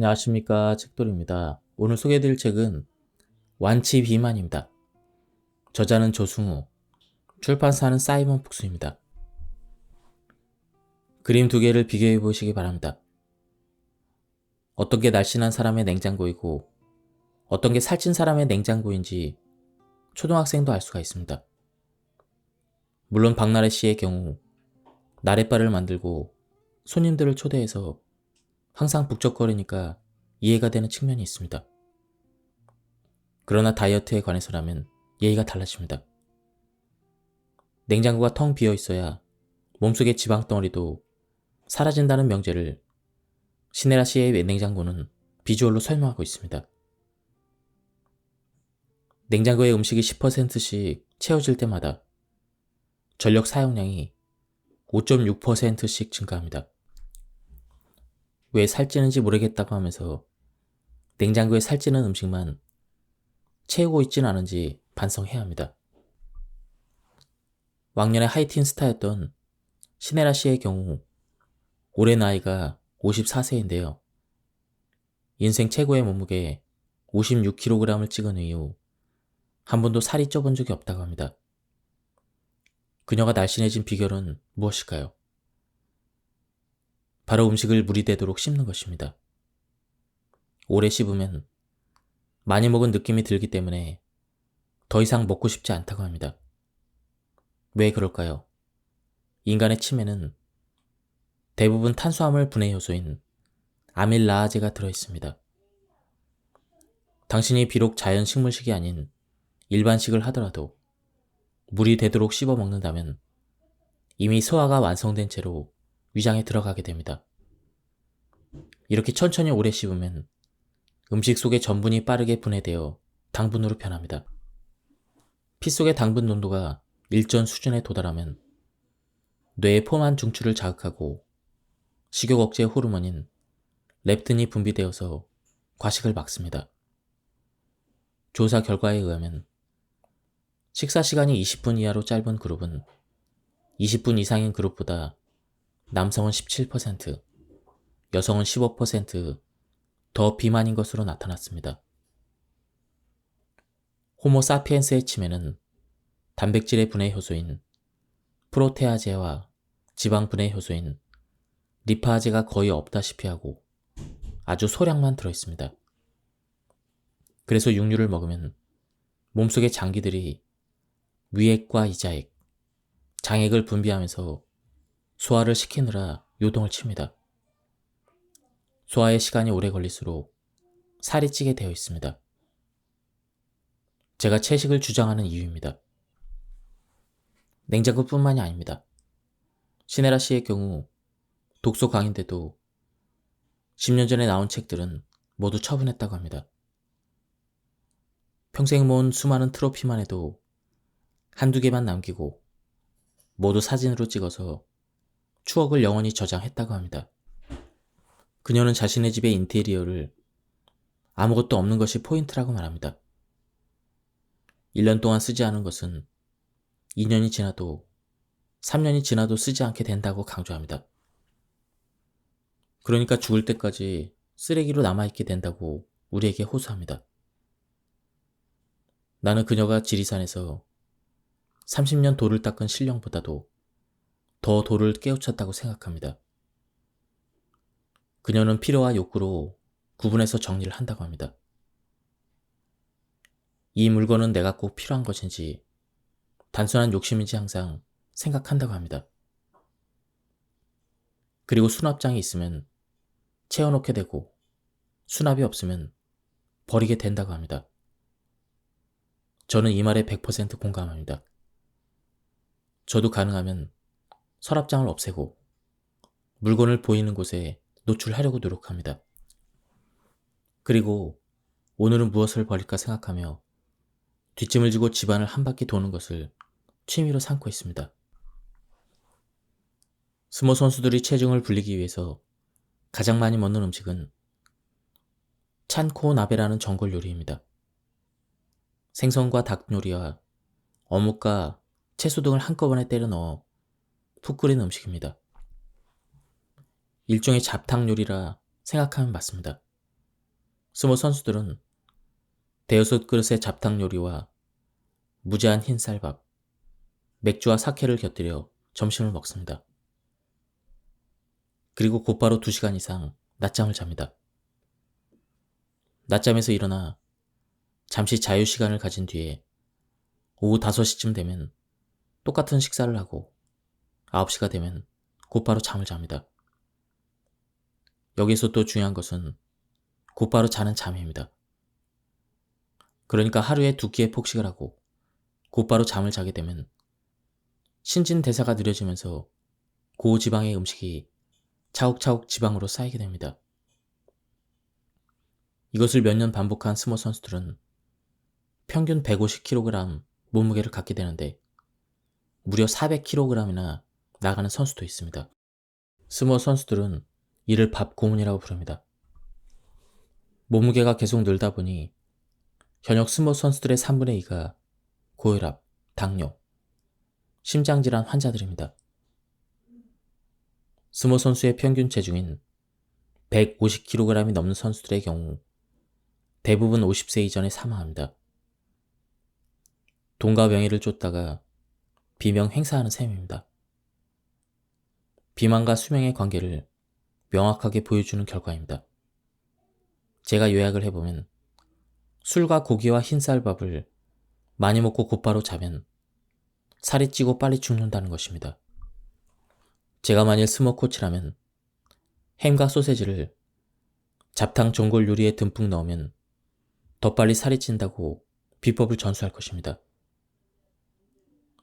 안녕하십니까, 책돌입니다. 오늘 소개해드릴 책은 완치 비만입니다. 저자는 조승우, 출판사는 사이먼 푹스입니다. 그림 두 개를 비교해 보시기 바랍니다. 어떤 게 날씬한 사람의 냉장고이고 어떤 게 살찐 사람의 냉장고인지 초등학생도 알 수가 있습니다. 물론 박나래 씨의 경우 나래바를 만들고 손님들을 초대해서 항상 북적거리니까 이해가 되는 측면이 있습니다. 그러나 다이어트에 관해서라면 예의가 달라집니다. 냉장고가 텅 비어 있어야 몸속의 지방 덩어리도 사라진다는 명제를 시네라 씨의 냉장고는 비주얼로 설명하고 있습니다. 냉장고에 음식이 10%씩 채워질 때마다 전력 사용량이 5.6%씩 증가합니다. 왜 살찌는지 모르겠다고 하면서 냉장고에 살찌는 음식만 채우고 있진 않은지 반성해야 합니다. 왕년의 하이틴 스타였던 시네라 씨의 경우 올해 나이가 54세인데요. 인생 최고의 몸무게 56kg을 찍은 이후 한 번도 살이 쪄본 적이 없다고 합니다. 그녀가 날씬해진 비결은 무엇일까요? 바로 음식을 물이 되도록 씹는 것입니다. 오래 씹으면 많이 먹은 느낌이 들기 때문에 더 이상 먹고 싶지 않다고 합니다. 왜 그럴까요? 인간의 침에는 대부분 탄수화물 분해 효소인 아밀라아제가 들어있습니다. 당신이 비록 자연 식물식이 아닌 일반식을 하더라도 물이 되도록 씹어 먹는다면 이미 소화가 완성된 채로 위장에 들어가게 됩니다. 이렇게 천천히 오래 씹으면 음식 속의 전분이 빠르게 분해되어 당분으로 변합니다. 피 속의 당분 농도가 일정 수준에 도달하면 뇌의 포만 중추를 자극하고 식욕 억제 호르몬인 렙틴이 분비되어서 과식을 막습니다. 조사 결과에 의하면 식사 시간이 20분 이하로 짧은 그룹은 20분 이상인 그룹보다 남성은 17%, 여성은 15%더 비만인 것으로 나타났습니다. 호모 사피엔스의 침에는 단백질의 분해 효소인 프로테아제와 지방 분해 효소인 리파아제가 거의 없다시피 하고 아주 소량만 들어있습니다. 그래서 육류를 먹으면 몸속의 장기들이 위액과 이자액, 장액을 분비하면서 소화를 시키느라 요동을 칩니다. 소화의 시간이 오래 걸릴수록 살이 찌게 되어 있습니다. 제가 채식을 주장하는 이유입니다. 냉장고뿐만이 아닙니다. 시네라 씨의 경우 독서 강의인데도 10년 전에 나온 책들은 모두 처분했다고 합니다. 평생 모은 수많은 트로피만 해도 한두 개만 남기고 모두 사진으로 찍어서 추억을 영원히 저장했다고 합니다. 그녀는 자신의 집의 인테리어를 아무것도 없는 것이 포인트라고 말합니다. 1년 동안 쓰지 않은 것은 2년이 지나도 3년이 지나도 쓰지 않게 된다고 강조합니다. 그러니까 죽을 때까지 쓰레기로 남아있게 된다고 우리에게 호소합니다. 나는 그녀가 지리산에서 30년 돌을 닦은 신령보다도 더 돌을 깨우쳤다고 생각합니다. 그녀는 필요와 욕구로 구분해서 정리를 한다고 합니다. 이 물건은 내가 꼭 필요한 것인지 단순한 욕심인지 항상 생각한다고 합니다. 그리고 수납장이 있으면 채워놓게 되고 수납이 없으면 버리게 된다고 합니다. 저는 이 말에 100% 공감합니다. 저도 가능하면 서랍장을 없애고 물건을 보이는 곳에 노출하려고 노력합니다. 그리고 오늘은 무엇을 버릴까 생각하며 뒷짐을 지고 집안을 한 바퀴 도는 것을 취미로 삼고 있습니다. 스모 선수들이 체중을 불리기 위해서 가장 많이 먹는 음식은 찬코 나베라는 전골 요리입니다. 생선과 닭 요리와 어묵과 채소 등을 한꺼번에 때려 넣어 푹 끓인 음식입니다. 일종의 잡탕 요리라 생각하면 맞습니다. 스모 선수들은 대여섯 그릇의 잡탕 요리와 무제한 흰 쌀밥, 맥주와 사케를 곁들여 점심을 먹습니다. 그리고 곧바로 2시간 이상 낮잠을 잡니다. 낮잠에서 일어나 잠시 자유시간을 가진 뒤에 오후 5시쯤 되면 똑같은 식사를 하고 9시가 되면 곧바로 잠을 잡니다. 여기서 또 중요한 것은 곧바로 자는 잠입니다. 그러니까 하루에 2끼의 폭식을 하고 곧바로 잠을 자게 되면 신진대사가 느려지면서 고지방의 음식이 차곡차곡 지방으로 쌓이게 됩니다. 이것을 몇 년 반복한 스모 선수들은 평균 150kg 몸무게를 갖게 되는데 무려 400kg이나 나가는 선수도 있습니다. 스모 선수들은 이를 밥 고문이라고 부릅니다. 몸무게가 계속 늘다 보니 현역 스모 선수들의 3분의 2가 고혈압, 당뇨, 심장질환 환자들입니다. 스모 선수의 평균 체중인 150kg이 넘는 선수들의 경우 대부분 50세 이전에 사망합니다. 돈과 명예를 쫓다가 비명 행사하는 셈입니다. 비만과 수명의 관계를 명확하게 보여주는 결과입니다. 제가 요약을 해보면 술과 고기와 흰쌀밥을 많이 먹고 곧바로 자면 살이 찌고 빨리 죽는다는 것입니다. 제가 만일 스모 코치라면 햄과 소세지를 잡탕 전골 요리에 듬뿍 넣으면 더 빨리 살이 찐다고 비법을 전수할 것입니다.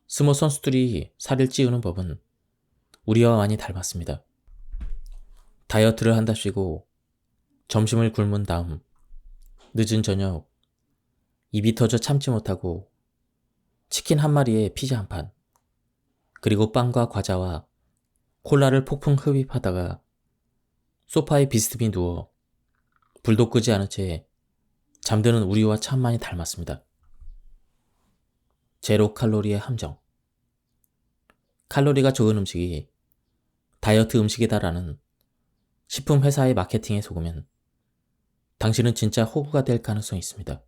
스모 선수들이 살을 찌우는 법은 우리와 많이 닮았습니다. 다이어트를 한답시고 점심을 굶은 다음 늦은 저녁 입이 터져 참지 못하고 치킨 한 마리에 피자 한 판, 그리고 빵과 과자와 콜라를 폭풍 흡입하다가 소파에 비스듬히 누워 불도 끄지 않은 채 잠드는 우리와 참 많이 닮았습니다. 제로 칼로리의 함정. 칼로리가 적은 음식이 다이어트 음식이다라는 식품 회사의 마케팅에 속으면 당신은 진짜 호구가 될 가능성이 있습니다.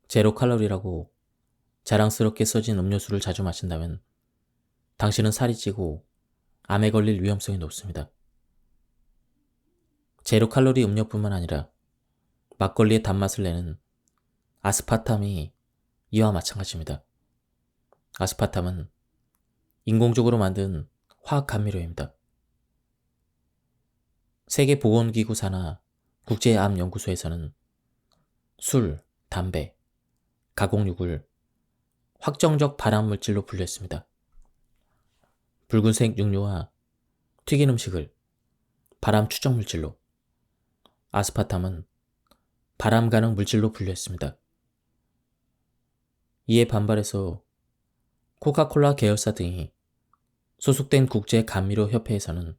제로 칼로리라고 자랑스럽게 써진 음료수를 자주 마신다면 당신은 살이 찌고 암에 걸릴 위험성이 높습니다. 제로 칼로리 음료뿐만 아니라 막걸리의 단맛을 내는 아스파탐이 이와 마찬가지입니다. 아스파탐은 인공적으로 만든 화학 감미료입니다. 세계보건기구 산하 국제암연구소에서는 술, 담배, 가공육을 확정적 발암물질로 분류했습니다. 붉은색 육류와 튀긴 음식을 발암 추정물질로, 아스파탐은 발암 가능 물질로 분류했습니다. 이에 반발해서 코카콜라 계열사 등이 소속된 국제감미료협회에서는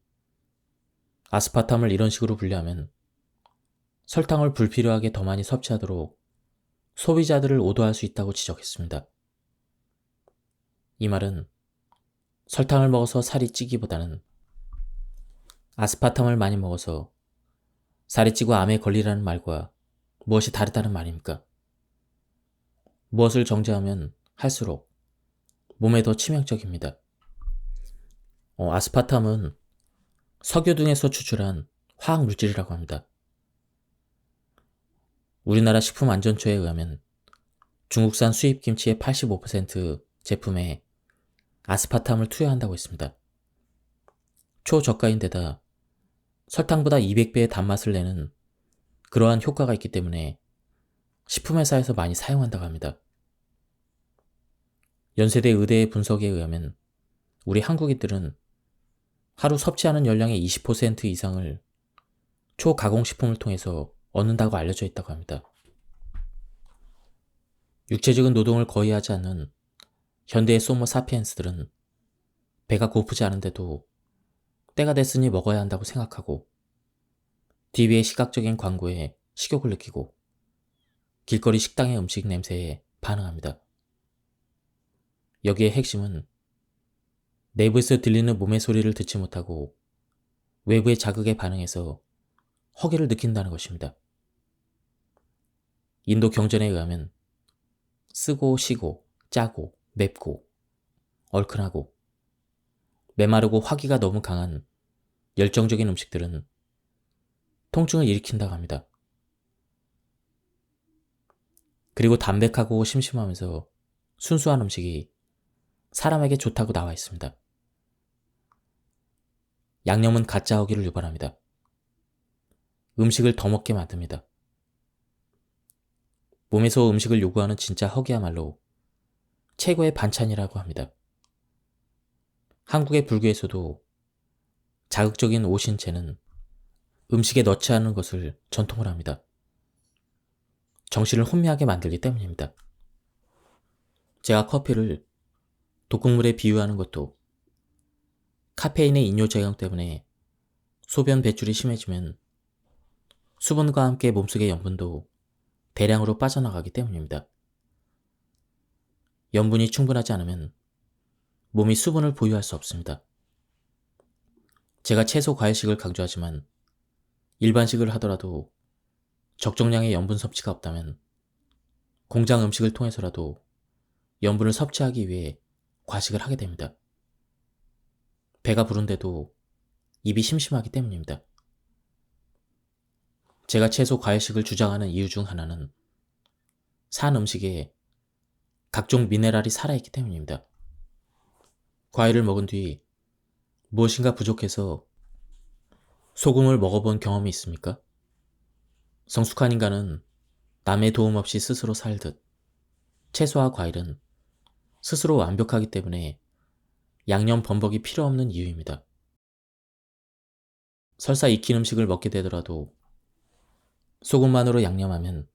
아스파탐을 이런 식으로 분류하면 설탕을 불필요하게 더 많이 섭취하도록 소비자들을 오도할 수 있다고 지적했습니다. 이 말은 설탕을 먹어서 살이 찌기보다는 아스파탐을 많이 먹어서 살이 찌고 암에 걸리라는 말과 무엇이 다르다는 말입니까? 무엇을 정제하면 할수록 몸에 더 치명적입니다. 아스파탐은 석유 등에서 추출한 화학 물질이라고 합니다. 우리나라 식품안전처에 의하면 중국산 수입 김치의 85% 제품에 아스파탐을 투여한다고 했습니다. 초저가인데다 설탕보다 200배의 단맛을 내는 그러한 효과가 있기 때문에 식품회사에서 많이 사용한다고 합니다. 연세대 의대의 분석에 의하면 우리 한국인들은 하루 섭취하는 열량의 20% 이상을 초가공식품을 통해서 얻는다고 알려져 있다고 합니다. 육체적인 노동을 거의 하지 않는 현대의 소모 사피엔스들은 배가 고프지 않은데도 때가 됐으니 먹어야 한다고 생각하고 TV의 시각적인 광고에 식욕을 느끼고 길거리 식당의 음식 냄새에 반응합니다. 여기에 핵심은 내부에서 들리는 몸의 소리를 듣지 못하고 외부의 자극에 반응해서 허기를 느낀다는 것입니다. 인도 경전에 의하면 쓰고 시고 짜고 맵고 얼큰하고 메마르고 화기가 너무 강한 열정적인 음식들은 통증을 일으킨다고 합니다. 그리고 담백하고 심심하면서 순수한 음식이 사람에게 좋다고 나와 있습니다. 양념은 가짜 허기를 유발합니다. 음식을 더 먹게 만듭니다. 몸에서 음식을 요구하는 진짜 허기야말로 최고의 반찬이라고 합니다. 한국의 불교에서도 자극적인 오신채는 음식에 넣지 않는 것을 전통으로 합니다. 정신을 혼미하게 만들기 때문입니다. 제가 커피를 독극물에 비유하는 것도 카페인의 인효 작용 때문에 소변 배출이 심해지면 수분과 함께 몸속의 염분도 대량으로 빠져나가기 때문입니다. 염분이 충분하지 않으면 몸이 수분을 보유할 수 없습니다. 제가 채소 과일식을 강조하지만 일반식을 하더라도 적정량의 염분 섭취가 없다면 공장 음식을 통해서라도 염분을 섭취하기 위해 과식을 하게 됩니다. 배가 부른데도 입이 심심하기 때문입니다. 제가 채소 과일식을 주장하는 이유 중 하나는 산 음식에 각종 미네랄이 살아있기 때문입니다. 과일을 먹은 뒤 무엇인가 부족해서 소금을 먹어본 경험이 있습니까? 성숙한 인간은 남의 도움 없이 스스로 살듯 채소와 과일은 스스로 완벽하기 때문에 양념 범벅이 필요 없는 이유입니다. 설사 익힌 음식을 먹게 되더라도 소금만으로 양념하면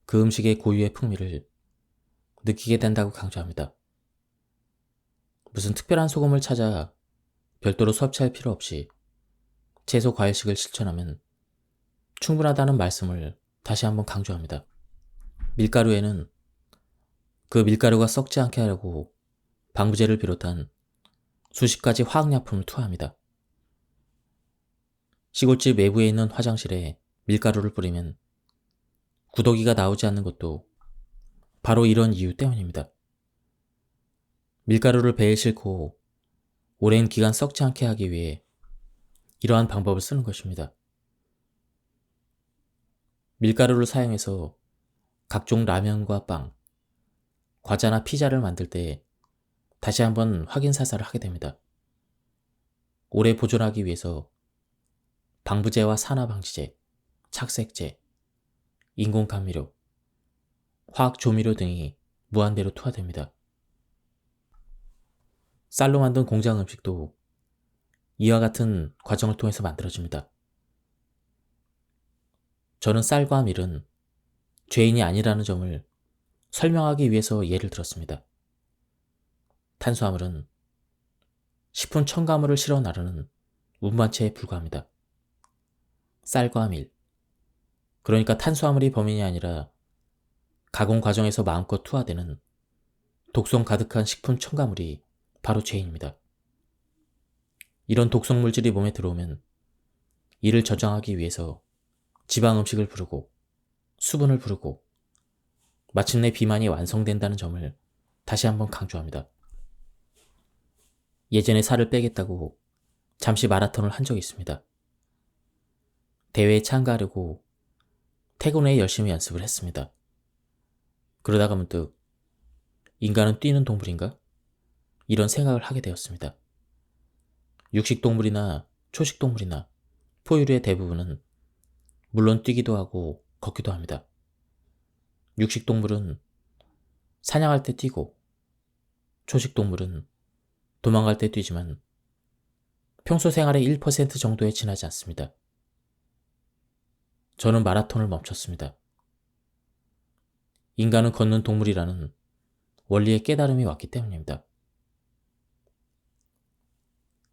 그 음식의 고유의 풍미를 느끼게 된다고 강조합니다. 무슨 특별한 소금을 찾아 별도로 섭취할 필요 없이 채소 과일식을 실천하면 충분하다는 말씀을 다시 한번 강조합니다. 밀가루에는 그 밀가루가 썩지 않게 하려고 방부제를 비롯한 수십 가지 화학약품을 투하합니다. 시골집 외부에 있는 화장실에 밀가루를 뿌리면 구더기가 나오지 않는 것도 바로 이런 이유 때문입니다. 밀가루를 배에 싣고 오랜 기간 썩지 않게 하기 위해 이러한 방법을 쓰는 것입니다. 밀가루를 사용해서 각종 라면과 빵, 과자나 피자를 만들 때 다시 한번 확인 사살을 하게 됩니다. 오래 보존하기 위해서 방부제와 산화방지제, 착색제, 인공감미료, 화학조미료 등이 무한대로 투하됩니다. 쌀로 만든 공장 음식도 이와 같은 과정을 통해서 만들어집니다. 저는 쌀과 밀은 죄인이 아니라는 점을 설명하기 위해서 예를 들었습니다. 탄수화물은 식품 첨가물을 실어 나르는 운반체에 불과합니다. 쌀과 밀, 그러니까 탄수화물이 범인이 아니라 가공 과정에서 마음껏 투하되는 독성 가득한 식품 첨가물이 바로 죄인입니다. 이런 독성 물질이 몸에 들어오면 이를 저장하기 위해서 지방 음식을 부르고 수분을 부르고 마침내 비만이 완성된다는 점을 다시 한번 강조합니다. 예전에 살을 빼겠다고 잠시 마라톤을 한 적이 있습니다. 대회에 참가하려고 퇴근 후에 열심히 연습을 했습니다. 그러다가 문득 인간은 뛰는 동물인가? 이런 생각을 하게 되었습니다. 육식동물이나 초식동물이나 포유류의 대부분은 물론 뛰기도 하고 걷기도 합니다. 육식동물은 사냥할 때 뛰고 초식동물은 도망갈 때 뛰지만 평소 생활의 1% 정도에 지나지 않습니다. 저는 마라톤을 멈췄습니다. 인간은 걷는 동물이라는 원리의 깨달음이 왔기 때문입니다.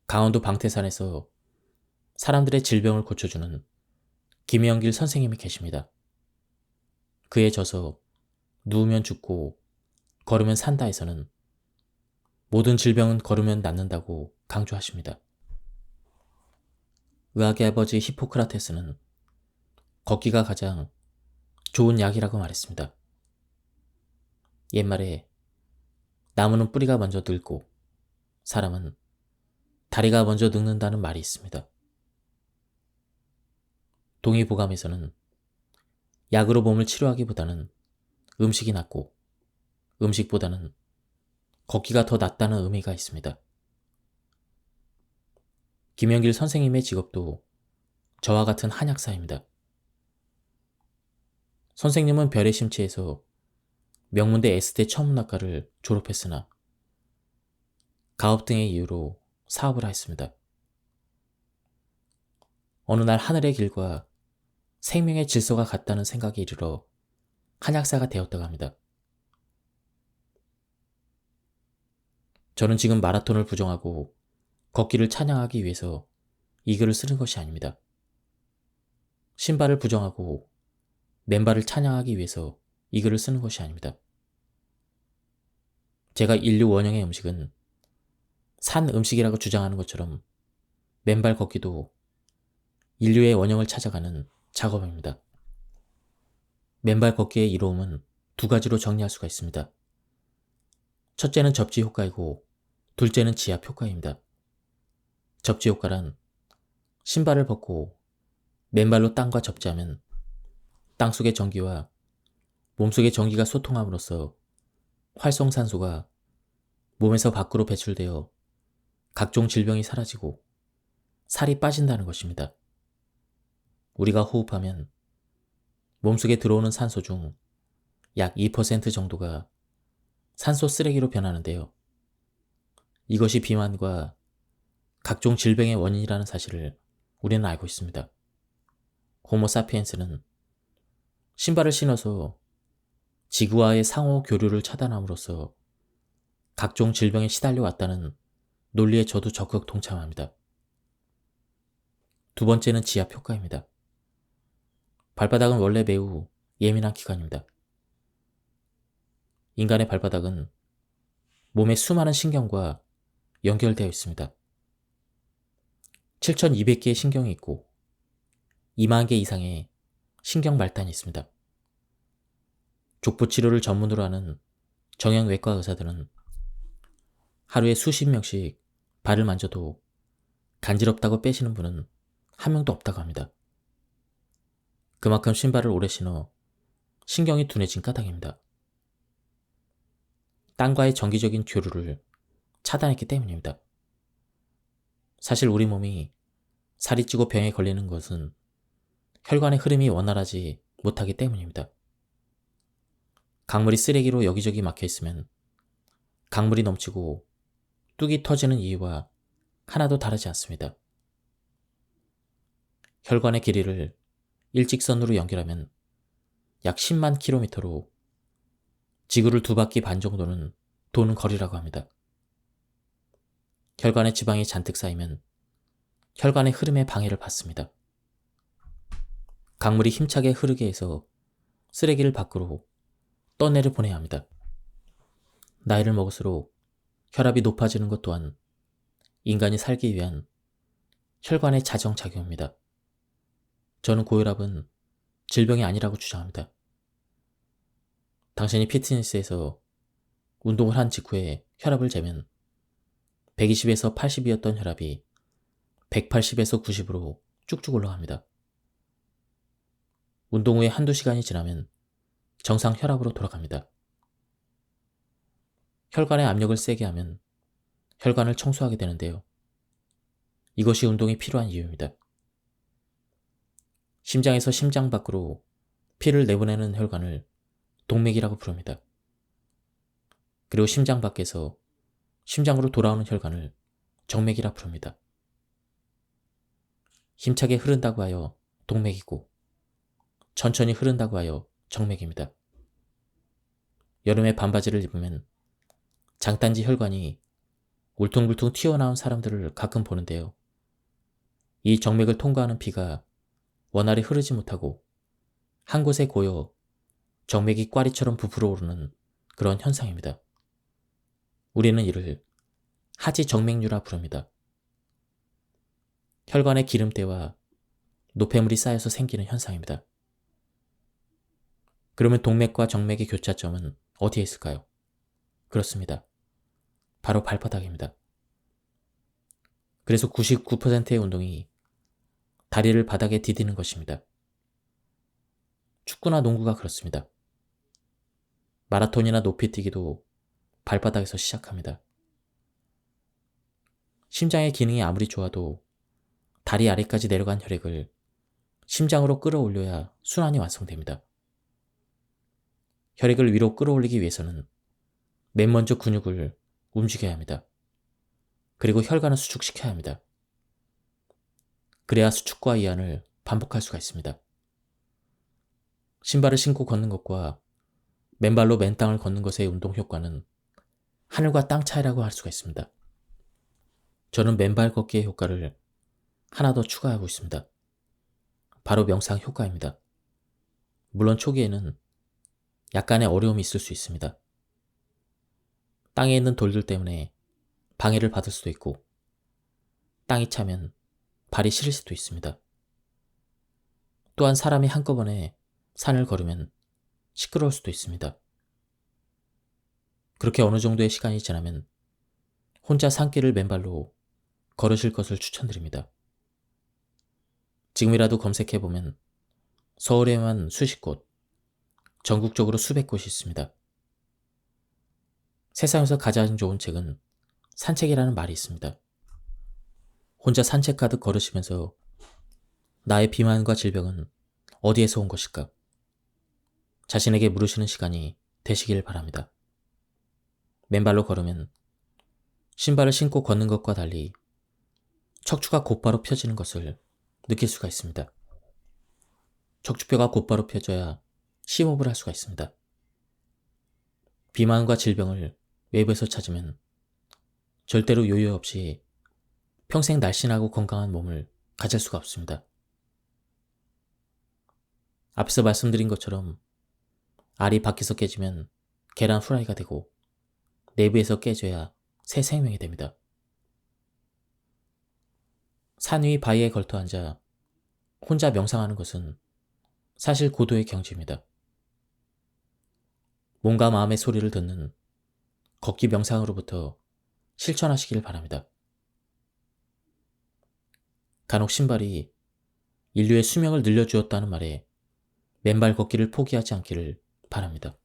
강원도 방태산에서 사람들의 질병을 고쳐주는 김영길 선생님이 계십니다. 그에 져서 누우면 죽고 걸으면 산다에서는 모든 질병은 걸으면 낫는다고 강조하십니다. 의학의 아버지 히포크라테스는 걷기가 가장 좋은 약이라고 말했습니다. 옛말에 나무는 뿌리가 먼저 늙고 사람은 다리가 먼저 늙는다는 말이 있습니다. 동의보감에서는 약으로 몸을 치료하기보다는 음식이 낫고 음식보다는 걷기가 더 낫다는 의미가 있습니다. 김영길 선생님의 직업도 저와 같은 한약사입니다. 선생님은 별의 심취에서 명문대 S대 천문학과를 졸업했으나 가업 등의 이유로 사업을 하였습니다. 어느 날 하늘의 길과 생명의 질서가 같다는 생각에 이르러 한약사가 되었다고 합니다. 저는 지금 마라톤을 부정하고 걷기를 찬양하기 위해서 이 글을 쓰는 것이 아닙니다. 신발을 부정하고 맨발을 찬양하기 위해서 이 글을 쓰는 것이 아닙니다. 제가 인류 원형의 음식은 산 음식이라고 주장하는 것처럼 맨발 걷기도 인류의 원형을 찾아가는 작업입니다. 맨발 걷기의 이로움은 두 가지로 정리할 수가 있습니다. 첫째는 접지 효과이고 둘째는 지압 효과입니다. 접지 효과란 신발을 벗고 맨발로 땅과 접지하면 땅속의 전기와 몸속의 전기가 소통함으로써 활성산소가 몸에서 밖으로 배출되어 각종 질병이 사라지고 살이 빠진다는 것입니다. 우리가 호흡하면 몸속에 들어오는 산소 중 약 2% 정도가 산소 쓰레기로 변하는데요. 이것이 비만과 각종 질병의 원인이라는 사실을 우리는 알고 있습니다. 호모사피엔스는 신발을 신어서 지구와의 상호 교류를 차단함으로써 각종 질병에 시달려 왔다는 논리에 저도 적극 동참합니다. 두 번째는 지압 효과입니다. 발바닥은 원래 매우 예민한 기관입니다. 인간의 발바닥은 몸의 수많은 신경과 연결되어 있습니다. 7,200개의 신경이 있고 2만 개 이상의 신경 말단이 있습니다. 족부 치료를 전문으로 하는 정형외과 의사들은 하루에 수십 명씩 발을 만져도 간지럽다고 빼시는 분은 한 명도 없다고 합니다. 그만큼 신발을 오래 신어 신경이 둔해진 까닭입니다. 땅과의 정기적인 교류를 차단했기 때문입니다. 사실 우리 몸이 살이 찌고 병에 걸리는 것은 혈관의 흐름이 원활하지 못하기 때문입니다. 강물이 쓰레기로 여기저기 막혀 있으면 강물이 넘치고 뚝이 터지는 이유와 하나도 다르지 않습니다. 혈관의 길이를 일직선으로 연결하면 약 10만 킬로미터로 지구를 2바퀴 반 정도는 도는 거리라고 합니다. 혈관에 지방이 잔뜩 쌓이면 혈관의 흐름에 방해를 받습니다. 강물이 힘차게 흐르게 해서 쓰레기를 밖으로 떠내려 보내야 합니다. 나이를 먹을수록 혈압이 높아지는 것 또한 인간이 살기 위한 혈관의 자정작용입니다. 저는 고혈압은 질병이 아니라고 주장합니다. 당신이 피트니스에서 운동을 한 직후에 혈압을 재면 120에서 80이었던 혈압이 180에서 90으로 쭉쭉 올라갑니다. 운동 후에 한두 시간이 지나면 정상 혈압으로 돌아갑니다. 혈관의 압력을 세게 하면 혈관을 청소하게 되는데요. 이것이 운동이 필요한 이유입니다. 심장에서 심장 밖으로 피를 내보내는 혈관을 동맥이라고 부릅니다. 그리고 심장 밖에서 심장으로 돌아오는 혈관을 정맥이라 부릅니다. 힘차게 흐른다고 하여 동맥이고 천천히 흐른다고 하여 정맥입니다. 여름에 반바지를 입으면 장단지 혈관이 울퉁불퉁 튀어나온 사람들을 가끔 보는데요. 이 정맥을 통과하는 피가 원활히 흐르지 못하고 한 곳에 고여 정맥이 꽈리처럼 부풀어 오르는 그런 현상입니다. 우리는 이를 하지정맥류라 부릅니다. 혈관에 기름때와 노폐물이 쌓여서 생기는 현상입니다. 그러면 동맥과 정맥의 교차점은 어디에 있을까요? 그렇습니다. 바로 발바닥입니다. 그래서 99%의 운동이 다리를 바닥에 디디는 것입니다. 축구나 농구가 그렇습니다. 마라톤이나 높이뛰기도 발바닥에서 시작합니다. 심장의 기능이 아무리 좋아도 다리 아래까지 내려간 혈액을 심장으로 끌어올려야 순환이 완성됩니다. 혈액을 위로 끌어올리기 위해서는 맨 먼저 근육을 움직여야 합니다. 그리고 혈관을 수축시켜야 합니다. 그래야 수축과 이완을 반복할 수가 있습니다. 신발을 신고 걷는 것과 맨발로 맨 땅을 걷는 것의 운동 효과는 하늘과 땅 차이라고 할 수가 있습니다. 저는 맨발 걷기의 효과를 하나 더 추가하고 있습니다. 바로 명상 효과입니다. 물론 초기에는 약간의 어려움이 있을 수 있습니다. 땅에 있는 돌들 때문에 방해를 받을 수도 있고 땅이 차면 발이 시릴 수도 있습니다. 또한 사람이 한꺼번에 산을 걸으면 시끄러울 수도 있습니다. 그렇게 어느 정도의 시간이 지나면 혼자 산길을 맨발로 걸으실 것을 추천드립니다. 지금이라도 검색해보면 서울에만 수십 곳, 전국적으로 수백 곳이 있습니다. 세상에서 가장 좋은 책은 산책이라는 말이 있습니다. 혼자 산책하듯 걸으시면서 나의 비만과 질병은 어디에서 온 것일까? 자신에게 물으시는 시간이 되시길 바랍니다. 맨발로 걸으면 신발을 신고 걷는 것과 달리 척추가 곧바로 펴지는 것을 느낄 수가 있습니다. 척추뼈가 곧바로 펴져야 심호흡을 할 수가 있습니다. 비만과 질병을 외부에서 찾으면 절대로 요요 없이 평생 날씬하고 건강한 몸을 가질 수가 없습니다. 앞서 말씀드린 것처럼 알이 밖에서 깨지면 계란 후라이가 되고 내부에서 깨져야 새 생명이 됩니다. 산 위 바위에 걸터 앉아 혼자 명상하는 것은 사실 고도의 경지입니다. 몸과 마음의 소리를 듣는 걷기 명상으로부터 실천하시길 바랍니다. 간혹 신발이 인류의 수명을 늘려주었다는 말에 맨발 걷기를 포기하지 않기를 바랍니다.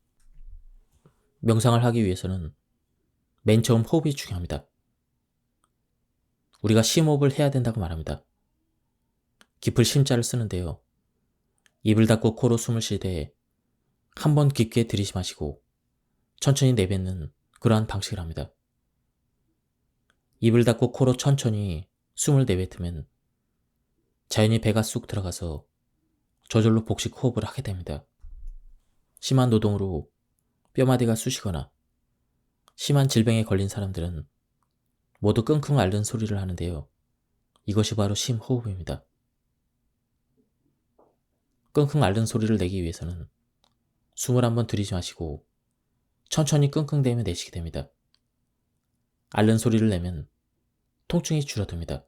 명상을 하기 위해서는 맨 처음 호흡이 중요합니다. 우리가 심호흡을 해야 된다고 말합니다. 깊을 심자를 쓰는데요. 입을 닫고 코로 숨을 쉴 때 한 번 깊게 들이마시고 천천히 내뱉는 그러한 방식을 합니다. 입을 닫고 코로 천천히 숨을 내뱉으면 자연히 배가 쑥 들어가서 저절로 복식 호흡을 하게 됩니다. 심한 노동으로 뼈마디가 쑤시거나 심한 질병에 걸린 사람들은 모두 끙끙 앓는 소리를 하는데요. 이것이 바로 심호흡입니다. 끙끙 앓는 소리를 내기 위해서는 숨을 한번 들이마시고 천천히 끙끙대며 내쉬게 됩니다. 앓는 소리를 내면 통증이 줄어듭니다.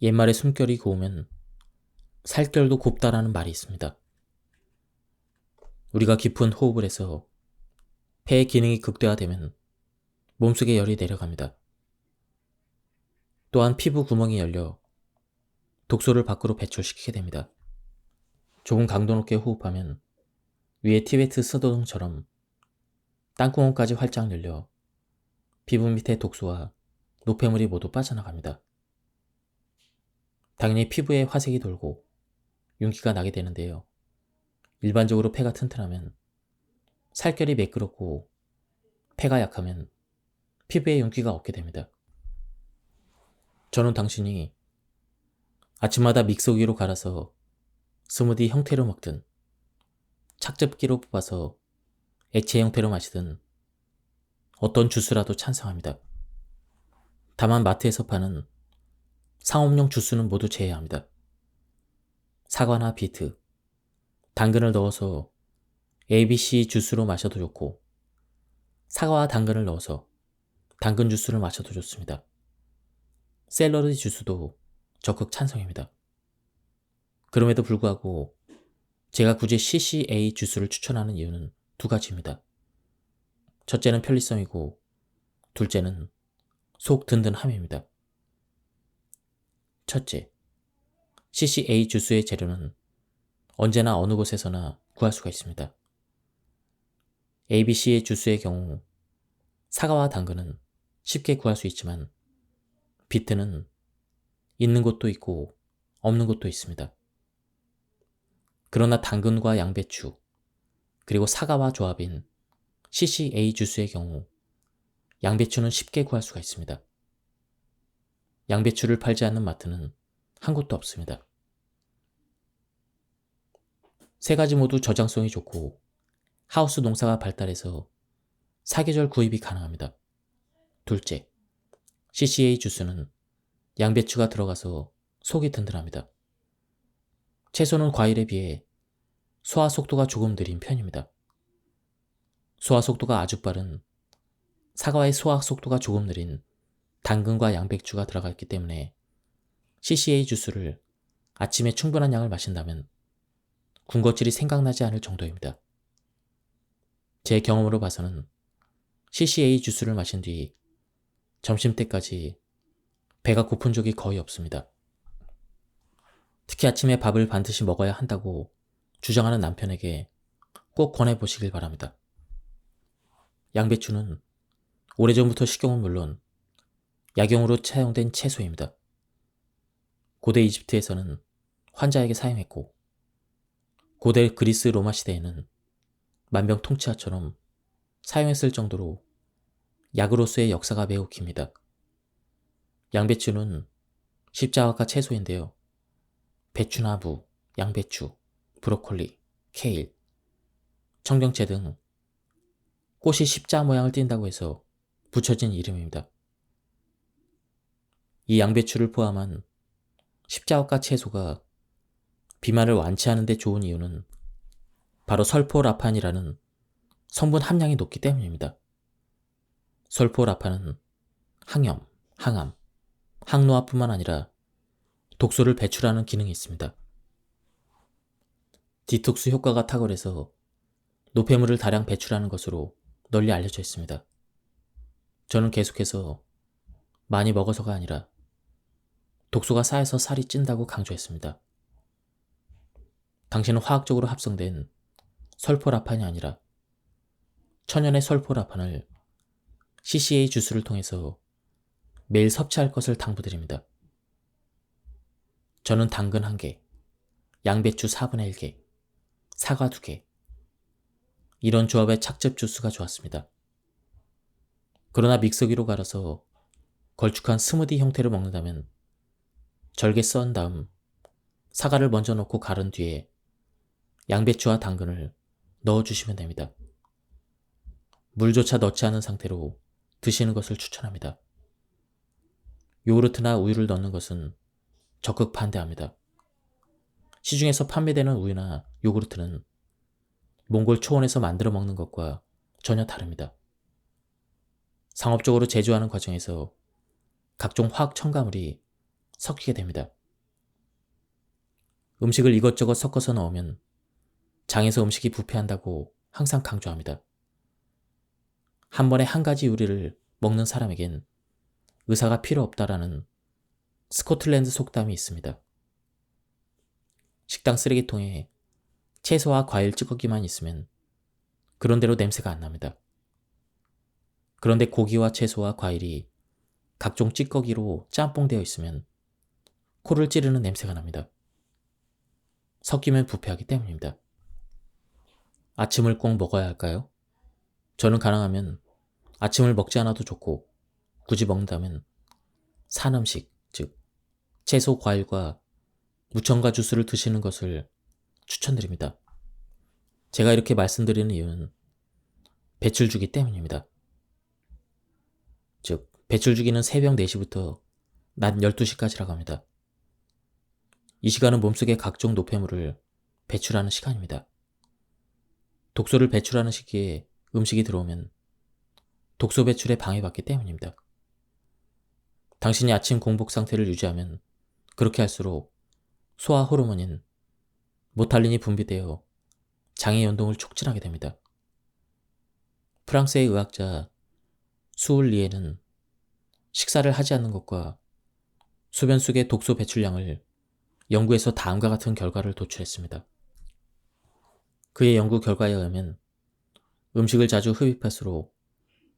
옛말에 숨결이 고우면 살결도 곱다라는 말이 있습니다. 우리가 깊은 호흡을 해서 폐의 기능이 극대화되면 몸속에 열이 내려갑니다. 또한 피부 구멍이 열려 독소를 밖으로 배출시키게 됩니다. 조금 강도 높게 호흡하면 위에 티베트 서도동처럼 땅구멍까지 활짝 열려 피부 밑의 독소와 노폐물이 모두 빠져나갑니다. 당연히 피부에 화색이 돌고 윤기가 나게 되는데요. 일반적으로 폐가 튼튼하면 살결이 매끄럽고 폐가 약하면 피부에 윤기가 없게 됩니다. 저는 당신이 아침마다 믹서기로 갈아서 스무디 형태로 먹든 착즙기로 뽑아서 액체 형태로 마시든 어떤 주스라도 찬성합니다. 다만 마트에서 파는 상업용 주스는 모두 제외합니다. 사과나 비트, 당근을 넣어서 ABC 주스로 마셔도 좋고 사과와 당근을 넣어서 당근 주스를 마셔도 좋습니다. 샐러리 주스도 적극 찬성입니다. 그럼에도 불구하고 제가 굳이 CCA 주스를 추천하는 이유는 두 가지입니다. 첫째는 편리성이고 둘째는 속 든든함입니다. 첫째, CCA 주스의 재료는 언제나 어느 곳에서나 구할 수가 있습니다. ABC의 주스의 경우 사과와 당근은 쉽게 구할 수 있지만 비트는 있는 곳도 있고 없는 곳도 있습니다. 그러나 당근과 양배추 그리고 사과와 조합인 CCA 주스의 경우 양배추는 쉽게 구할 수가 있습니다. 양배추를 팔지 않는 마트는 한 곳도 없습니다. 세 가지 모두 저장성이 좋고 하우스 농사가 발달해서 사계절 구입이 가능합니다. 둘째, CCA 주스는 양배추가 들어가서 속이 든든합니다. 채소는 과일에 비해 소화 속도가 조금 느린 편입니다. 소화 속도가 아주 빠른 사과의 소화 속도가 조금 느린 당근과 양배추가 들어가 있기 때문에 CCA 주스를 아침에 충분한 양을 마신다면 군것질이 생각나지 않을 정도입니다. 제 경험으로 봐서는 CCA 주스를 마신 뒤 점심때까지 배가 고픈 적이 거의 없습니다. 특히 아침에 밥을 반드시 먹어야 한다고 주장하는 남편에게 꼭 권해보시길 바랍니다. 양배추는 오래전부터 식용은 물론 약용으로 사용된 채소입니다. 고대 이집트에서는 환자에게 사용했고 고대 그리스 로마 시대에는 만병통치약처럼 사용했을 정도로 약으로서의 역사가 매우 깁니다. 양배추는 십자화과 채소인데요. 배추나 무, 양배추, 브로콜리, 케일, 청경채 등 꽃이 십자 모양을 띈다고 해서 붙여진 이름입니다. 이 양배추를 포함한 십자화과 채소가 비만을 완치하는 데 좋은 이유는 바로 설포라판이라는 성분 함량이 높기 때문입니다. 설포라판은 항염, 항암, 항노화뿐만 아니라 독소를 배출하는 기능이 있습니다. 디톡스 효과가 탁월해서 노폐물을 다량 배출하는 것으로 널리 알려져 있습니다. 저는 계속해서 많이 먹어서가 아니라 독소가 쌓여서 살이 찐다고 강조했습니다. 당신은 화학적으로 합성된 설포라판이 아니라 천연의 설포라판을 CCA 주스를 통해서 매일 섭취할 것을 당부드립니다. 저는 당근 1개, 양배추 4분의 1개, 사과 2개, 이런 조합의 착즙 주스가 좋았습니다. 그러나 믹서기로 갈아서 걸쭉한 스무디 형태를 먹는다면 절개 썬 다음 사과를 먼저 넣고 갈은 뒤에 양배추와 당근을 넣어주시면 됩니다. 물조차 넣지 않은 상태로 드시는 것을 추천합니다. 요구르트나 우유를 넣는 것은 적극 반대합니다. 시중에서 판매되는 우유나 요구르트는 몽골 초원에서 만들어 먹는 것과 전혀 다릅니다. 상업적으로 제조하는 과정에서 각종 화학 첨가물이 섞이게 됩니다. 음식을 이것저것 섞어서 넣으면 장에서 음식이 부패한다고 항상 강조합니다. 한 번에 한 가지 요리를 먹는 사람에겐 의사가 필요 없다라는 스코틀랜드 속담이 있습니다. 식당 쓰레기통에 채소와 과일 찌꺼기만 있으면 그런대로 냄새가 안 납니다. 그런데 고기와 채소와 과일이 각종 찌꺼기로 짬뽕되어 있으면 코를 찌르는 냄새가 납니다. 섞이면 부패하기 때문입니다. 아침을 꼭 먹어야 할까요? 저는 가능하면 아침을 먹지 않아도 좋고 굳이 먹는다면 산 음식, 즉 채소, 과일과 무첨가 주스를 드시는 것을 추천드립니다. 제가 이렇게 말씀드리는 이유는 배출주기 때문입니다. 즉 배출주기는 새벽 4시부터 낮 12시까지라고 합니다. 이 시간은 몸속의 각종 노폐물을 배출하는 시간입니다. 독소를 배출하는 시기에 음식이 들어오면 독소 배출에 방해받기 때문입니다. 당신이 아침 공복 상태를 유지하면 그렇게 할수록 소화 호르몬인 모탈린이 분비되어 장의 연동을 촉진하게 됩니다. 프랑스의 의학자 수울리에는 식사를 하지 않는 것과 소변 속의 독소 배출량을 연구해서 다음과 같은 결과를 도출했습니다. 그의 연구 결과에 의하면 음식을 자주 흡입할수록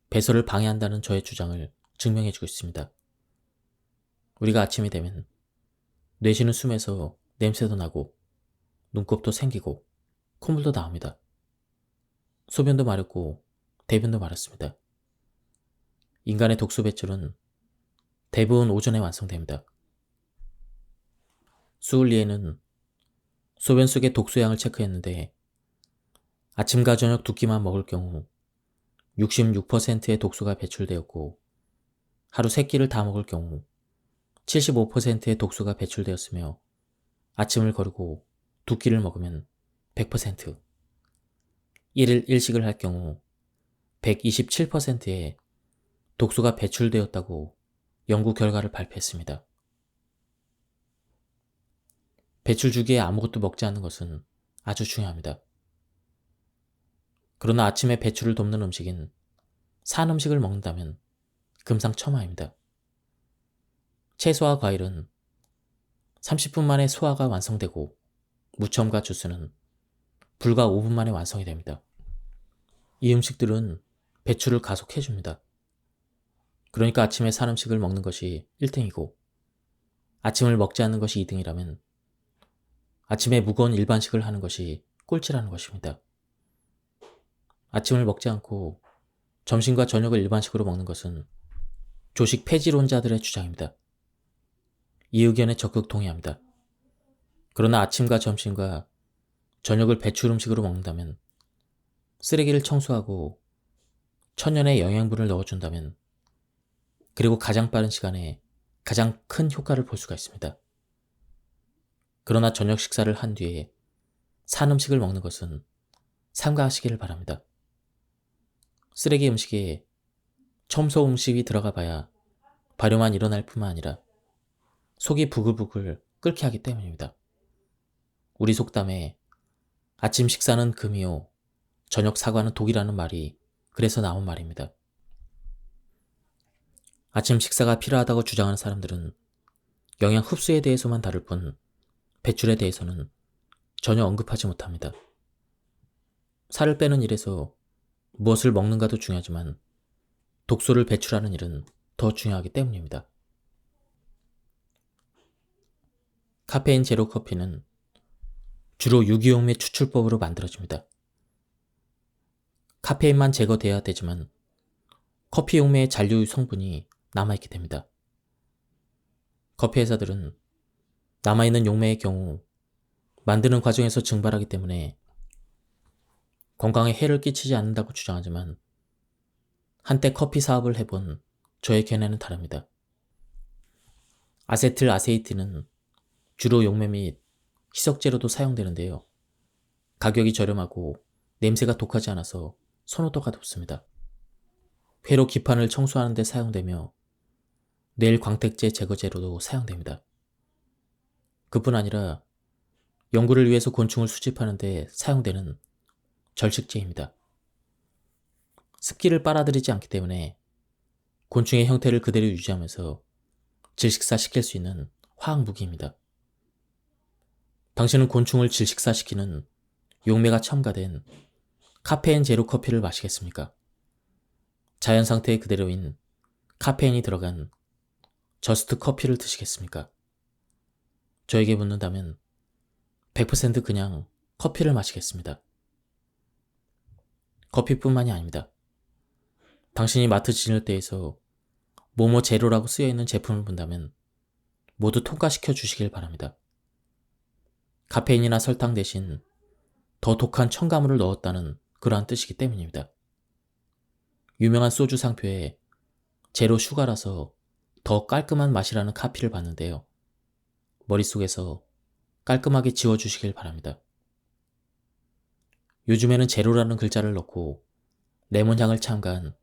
배설을 방해한다는 저의 주장을 증명해주고 있습니다. 우리가 아침이 되면 뇌시는 숨에서 냄새도 나고 눈곱도 생기고 콧물도 나옵니다. 소변도 마렵고 대변도 마렵습니다. 인간의 독소 배출은 대부분 오전에 완성됩니다. 수울리에는 소변 속의 독소량을 체크했는데 아침과 저녁 두 끼만 먹을 경우 66%의 독소가 배출되었고 하루 세 끼를 다 먹을 경우 75%의 독소가 배출되었으며 아침을 거르고 두 끼를 먹으면 100%, 1일 1식을 할 경우 127%의 독소가 배출되었다고 연구 결과를 발표했습니다. 배출 주기에 아무것도 먹지 않는 것은 아주 중요합니다. 그러나 아침에 배출을 돕는 음식인 산 음식을 먹는다면 금상첨화입니다. 채소와 과일은 30분 만에 소화가 완성되고 무첨과 주스는 불과 5분 만에 완성이 됩니다. 이 음식들은 배출을 가속해줍니다. 그러니까 아침에 산 음식을 먹는 것이 1등이고 아침을 먹지 않는 것이 2등이라면 아침에 무거운 일반식을 하는 것이 꼴찌라는 것입니다. 아침을 먹지 않고 점심과 저녁을 일반식으로 먹는 것은 조식 폐지론자들의 주장입니다. 이 의견에 적극 동의합니다. 그러나 아침과 점심과 저녁을 배출 음식으로 먹는다면 쓰레기를 청소하고 천연의 영양분을 넣어준다면 그리고 가장 빠른 시간에 가장 큰 효과를 볼 수가 있습니다. 그러나 저녁 식사를 한 뒤에 산 음식을 먹는 것은 삼가하시기를 바랍니다. 쓰레기 음식에 첨소 음식이 들어가 봐야 발효만 일어날 뿐만 아니라 속이 부글부글 끓게 하기 때문입니다. 우리 속담에 아침 식사는 금이요 저녁 사과는 독이라는 말이 그래서 나온 말입니다. 아침 식사가 필요하다고 주장하는 사람들은 영양 흡수에 대해서만 다룰 뿐 배출에 대해서는 전혀 언급하지 못합니다. 살을 빼는 일에서 무엇을 먹는가도 중요하지만 독소를 배출하는 일은 더 중요하기 때문입니다. 카페인 제로 커피는 주로 유기용매 추출법으로 만들어집니다. 카페인만 제거돼야 되지만 커피 용매의 잔류 성분이 남아있게 됩니다. 커피 회사들은 남아있는 용매의 경우 만드는 과정에서 증발하기 때문에 건강에 해를 끼치지 않는다고 주장하지만 한때 커피 사업을 해본 저의 견해는 다릅니다. 아세틸 아세이틴은 주로 용매 및 희석제로도 사용되는데요. 가격이 저렴하고 냄새가 독하지 않아서 선호도가 높습니다. 회로 기판을 청소하는 데 사용되며 뇌일 광택제 제거제로도 사용됩니다. 그뿐 아니라 연구를 위해서 곤충을 수집하는 데 사용되는 절식제입니다. 습기를 빨아들이지 않기 때문에 곤충의 형태를 그대로 유지하면서 질식사시킬 수 있는 화학무기입니다. 당신은 곤충을 질식사시키는 용매가 첨가된 카페인 제로 커피를 마시겠습니까? 자연 상태의 그대로인 카페인이 들어간 저스트 커피를 드시겠습니까? 저에게 묻는다면 100% 그냥 커피를 마시겠습니다. 커피뿐만이 아닙니다. 당신이 마트 지낼 때에서 뭐뭐 제로라고 쓰여있는 제품을 본다면 모두 통과시켜 주시길 바랍니다. 카페인이나 설탕 대신 더 독한 첨가물을 넣었다는 그러한 뜻이기 때문입니다. 유명한 소주 상표에 제로 슈가라서 더 깔끔한 맛이라는 카피를 봤는데요. 머릿속에서 깔끔하게 지워주시길 바랍니다. 요즘에는 제로라는 글자를 넣고 레몬향을 첨가한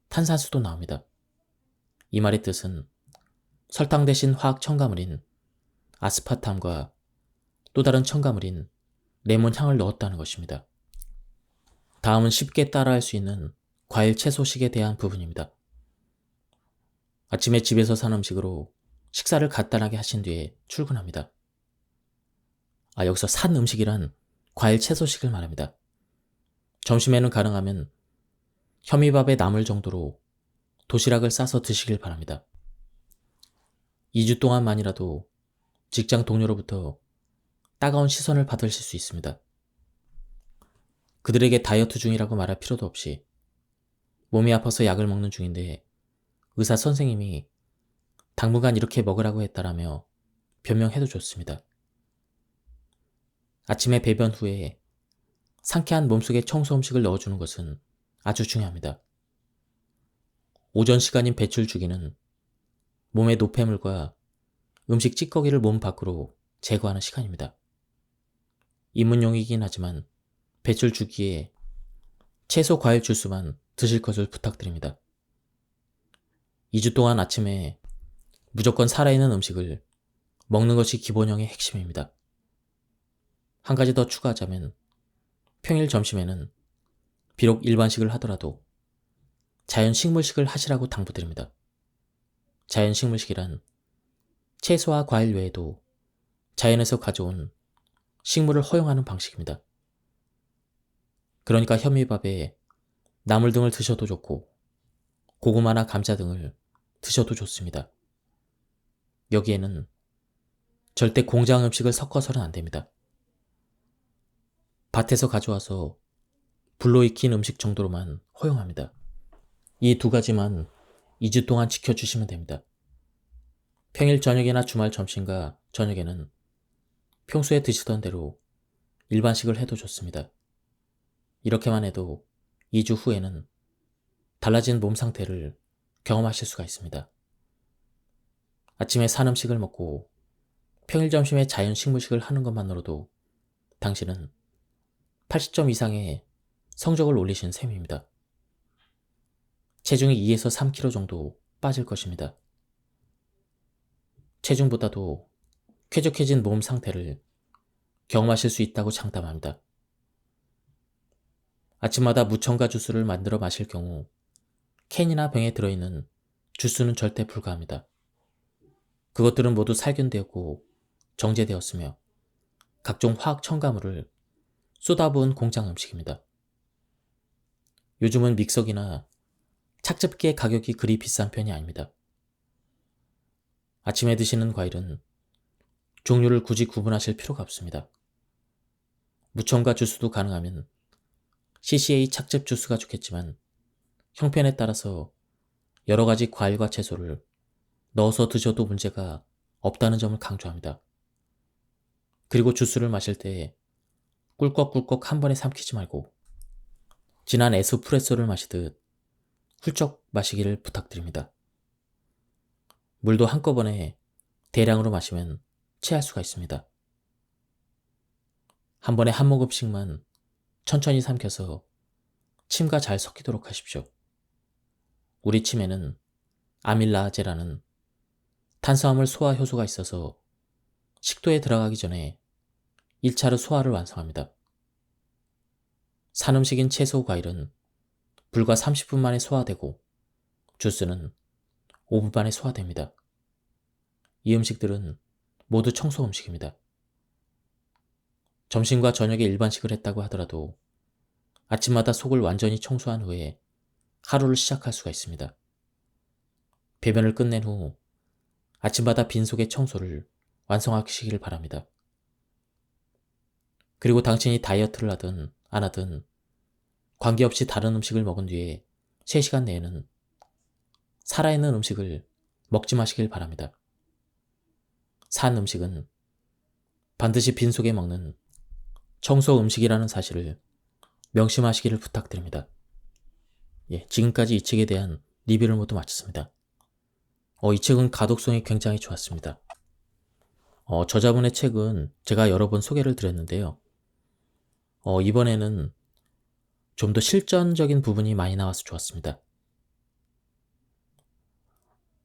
탄산수도 나옵니다. 이 말의 뜻은 설탕 대신 화학 첨가물인 아스파탐과 또 다른 첨가물인 레몬 향을 넣었다는 것입니다. 다음은 쉽게 따라할 수 있는 과일 채소식에 대한 부분입니다. 아침에 집에서 산 음식으로 식사를 간단하게 하신 뒤에 출근합니다. 여기서 산 음식이란 과일 채소식을 말합니다. 점심에는 가능하면 현미밥에 남을 정도로 도시락을 싸서 드시길 바랍니다. 2주 동안만이라도 직장 동료로부터 따가운 시선을 받으실 수 있습니다. 그들에게 다이어트 중이라고 말할 필요도 없이 몸이 아파서 약을 먹는 중인데 의사 선생님이 당분간 이렇게 먹으라고 했다라며 변명해도 좋습니다. 아침에 배변 후에 상쾌한 몸속에 청소 음식을 넣어주는 것은 아주 중요합니다. 오전 시간인 배출 주기는 몸의 노폐물과 음식 찌꺼기를 몸 밖으로 제거하는 시간입니다. 입문용이긴 하지만 배출 주기에 채소 과일 주스만 드실 것을 부탁드립니다. 2주 동안 아침에 무조건 살아있는 음식을 먹는 것이 기본형의 핵심입니다. 한 가지 더 추가하자면 평일 점심에는 비록 일반식을 하더라도 자연식물식을 하시라고 당부드립니다. 자연식물식이란 채소와 과일 외에도 자연에서 가져온 식물을 허용하는 방식입니다. 그러니까 현미밥에 나물 등을 드셔도 좋고 고구마나 감자 등을 드셔도 좋습니다. 여기에는 절대 공장 음식을 섞어서는 안 됩니다. 밭에서 가져와서 불로 익힌 음식 정도로만 허용합니다. 이 두 가지만 2주 동안 지켜주시면 됩니다. 평일 저녁이나 주말 점심과 저녁에는 평소에 드시던 대로 일반식을 해도 좋습니다. 이렇게만 해도 2주 후에는 달라진 몸 상태를 경험하실 수가 있습니다. 아침에 산 음식을 먹고 평일 점심에 자연 식물식을 하는 것만으로도 당신은 80점 이상의 성적을 올리신 셈입니다. 체중이 2에서 3kg 정도 빠질 것입니다. 체중보다도 쾌적해진 몸 상태를 경험하실 수 있다고 장담합니다. 아침마다 무첨가 주스를 만들어 마실 경우 캔이나 병에 들어있는 주스는 절대 불가합니다. 그것들은 모두 살균되었고 정제되었으며 각종 화학 첨가물을 쏟아부은 공장 음식입니다. 요즘은 믹서기나 착즙기의 가격이 그리 비싼 편이 아닙니다. 아침에 드시는 과일은 종류를 굳이 구분하실 필요가 없습니다. 무첨가 주스도 가능하면 CCA 착즙 주스가 좋겠지만 형편에 따라서 여러 가지 과일과 채소를 넣어서 드셔도 문제가 없다는 점을 강조합니다. 그리고 주스를 마실 때 꿀꺽꿀꺽 한 번에 삼키지 말고 진한 에스프레소를 마시듯 훌쩍 마시기를 부탁드립니다. 물도 한꺼번에 대량으로 마시면 체할 수가 있습니다. 한 번에 한 모금씩만 천천히 삼켜서 침과 잘 섞이도록 하십시오. 우리 침에는 아밀라제라는 탄수화물 소화 효소가 있어서 식도에 들어가기 전에 1차로 소화를 완성합니다. 산 음식인 채소 과일은 불과 30분 만에 소화되고 주스는 5분 만에 소화됩니다. 이 음식들은 모두 청소 음식입니다. 점심과 저녁에 일반식을 했다고 하더라도 아침마다 속을 완전히 청소한 후에 하루를 시작할 수가 있습니다. 배변을 끝낸 후 아침마다 빈속의 청소를 완성하시길 바랍니다. 그리고 당신이 다이어트를 하든 안 하든 관계없이 다른 음식을 먹은 뒤에 3시간 내에는 살아있는 음식을 먹지 마시길 바랍니다. 산 음식은 반드시 빈속에 먹는 청소 음식이라는 사실을 명심하시기를 부탁드립니다. 지금까지 이 책에 대한 리뷰를 모두 마쳤습니다. 이 책은 가독성이 굉장히 좋았습니다. 저자분의 책은 제가 여러 번 소개를 드렸는데요. 이번에는 좀 더 실전적인 부분이 많이 나와서 좋았습니다.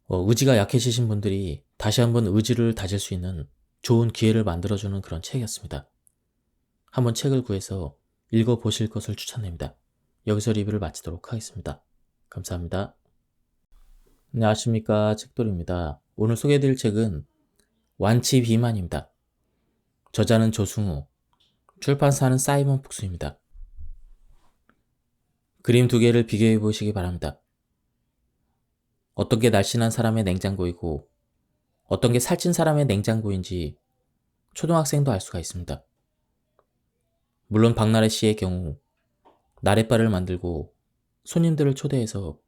의지가 약해지신 분들이 다시 한번 의지를 다질 수 있는 좋은 기회를 만들어주는 그런 책이었습니다. 한번 책을 구해서 읽어보실 것을 추천드립니다. 여기서 리뷰를 마치도록 하겠습니다. 감사합니다. 안녕하십니까, 책돌이입니다. 오늘 소개해드릴 책은 완치 비만입니다. 저자는 조승우, 출판사는 사이먼 푹스입니다. 그림 두 개를 비교해 보시기 바랍니다. 어떤 게 날씬한 사람의 냉장고이고 어떤 게 살찐 사람의 냉장고인지 초등학생도 알 수가 있습니다. 물론 박나래 씨의 경우 나래바를 만들고 손님들을 초대해서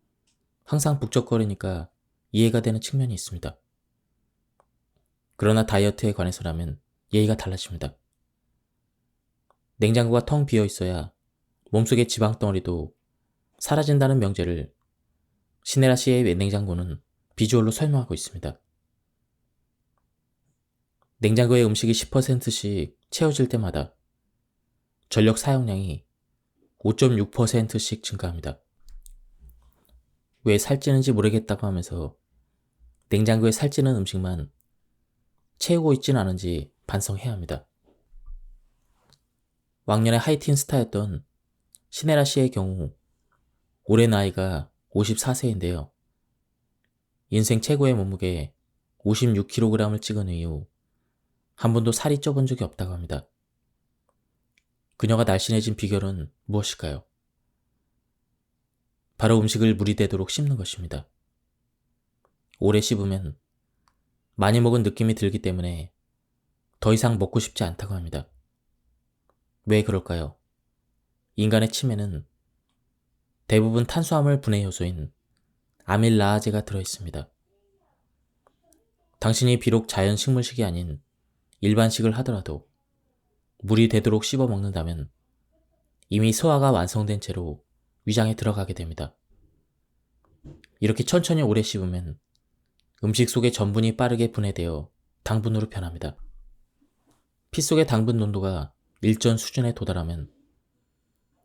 항상 북적거리니까 이해가 되는 측면이 있습니다. 그러나 다이어트에 관해서라면 예의가 달라집니다. 냉장고가 텅 비어 있어야 몸속의 지방덩어리도 사라진다는 명제를 시네라 씨의 냉장고는 비주얼로 설명하고 있습니다. 냉장고의 음식이 10%씩 채워질 때마다 전력 사용량이 5.6%씩 증가합니다. 왜 살찌는지 모르겠다고 하면서 냉장고에 살찌는 음식만 채우고 있진 않은지 반성해야 합니다. 왕년의 하이틴 스타였던 시네라 씨의 경우 올해 나이가 54세인데요. 인생 최고의 몸무게 56kg을 찍은 이후 한 번도 살이 쪄본 적이 없다고 합니다. 그녀가 날씬해진 비결은 무엇일까요? 바로 음식을 물이 되도록 씹는 것입니다. 오래 씹으면 많이 먹은 느낌이 들기 때문에 더 이상 먹고 싶지 않다고 합니다. 왜 그럴까요? 인간의 침에는 대부분 탄수화물 분해 효소인 아밀라아제가 들어있습니다. 당신이 비록 자연 식물식이 아닌 일반식을 하더라도 물이 되도록 씹어 먹는다면 이미 소화가 완성된 채로 위장에 들어가게 됩니다. 이렇게 천천히 오래 씹으면 음식 속의 전분이 빠르게 분해되어 당분으로 변합니다. 피 속의 당분 농도가 일정 수준에 도달하면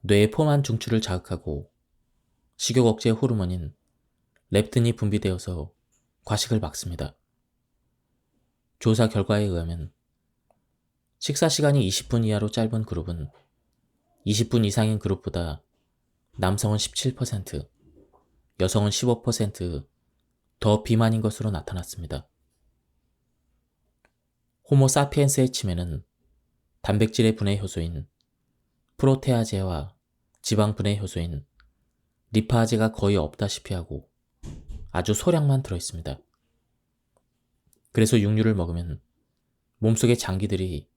뇌의 포만 중추를 자극하고 식욕 억제 호르몬인 렙틴이 분비되어서 과식을 막습니다. 조사 결과에 의하면 식사 시간이 20분 이하로 짧은 그룹은 20분 이상인 그룹보다 남성은 17%, 여성은 15%더 비만인 것으로 나타났습니다. 호모사피엔스의 침에는 단백질의 분해 효소인 프로테아제와 지방 분해 효소인 리파아제가 거의 없다시피 하고 아주 소량만 들어있습니다. 그래서 육류를 먹으면 몸속의 장기들이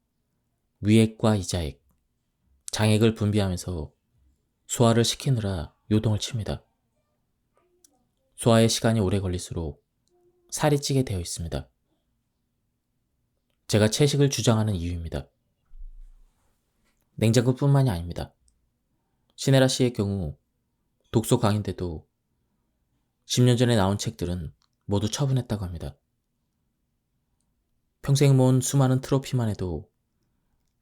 위액과 이자액, 장액을 분비하면서 소화를 시키느라 요동을 칩니다. 소화의 시간이 오래 걸릴수록 살이 찌게 되어 있습니다. 제가 채식을 주장하는 이유입니다. 냉장고뿐만이 아닙니다. 시네라 씨의 경우 독서 강인데도 10년 전에 나온 책들은 모두 처분했다고 합니다. 평생 모은 수많은 트로피만 해도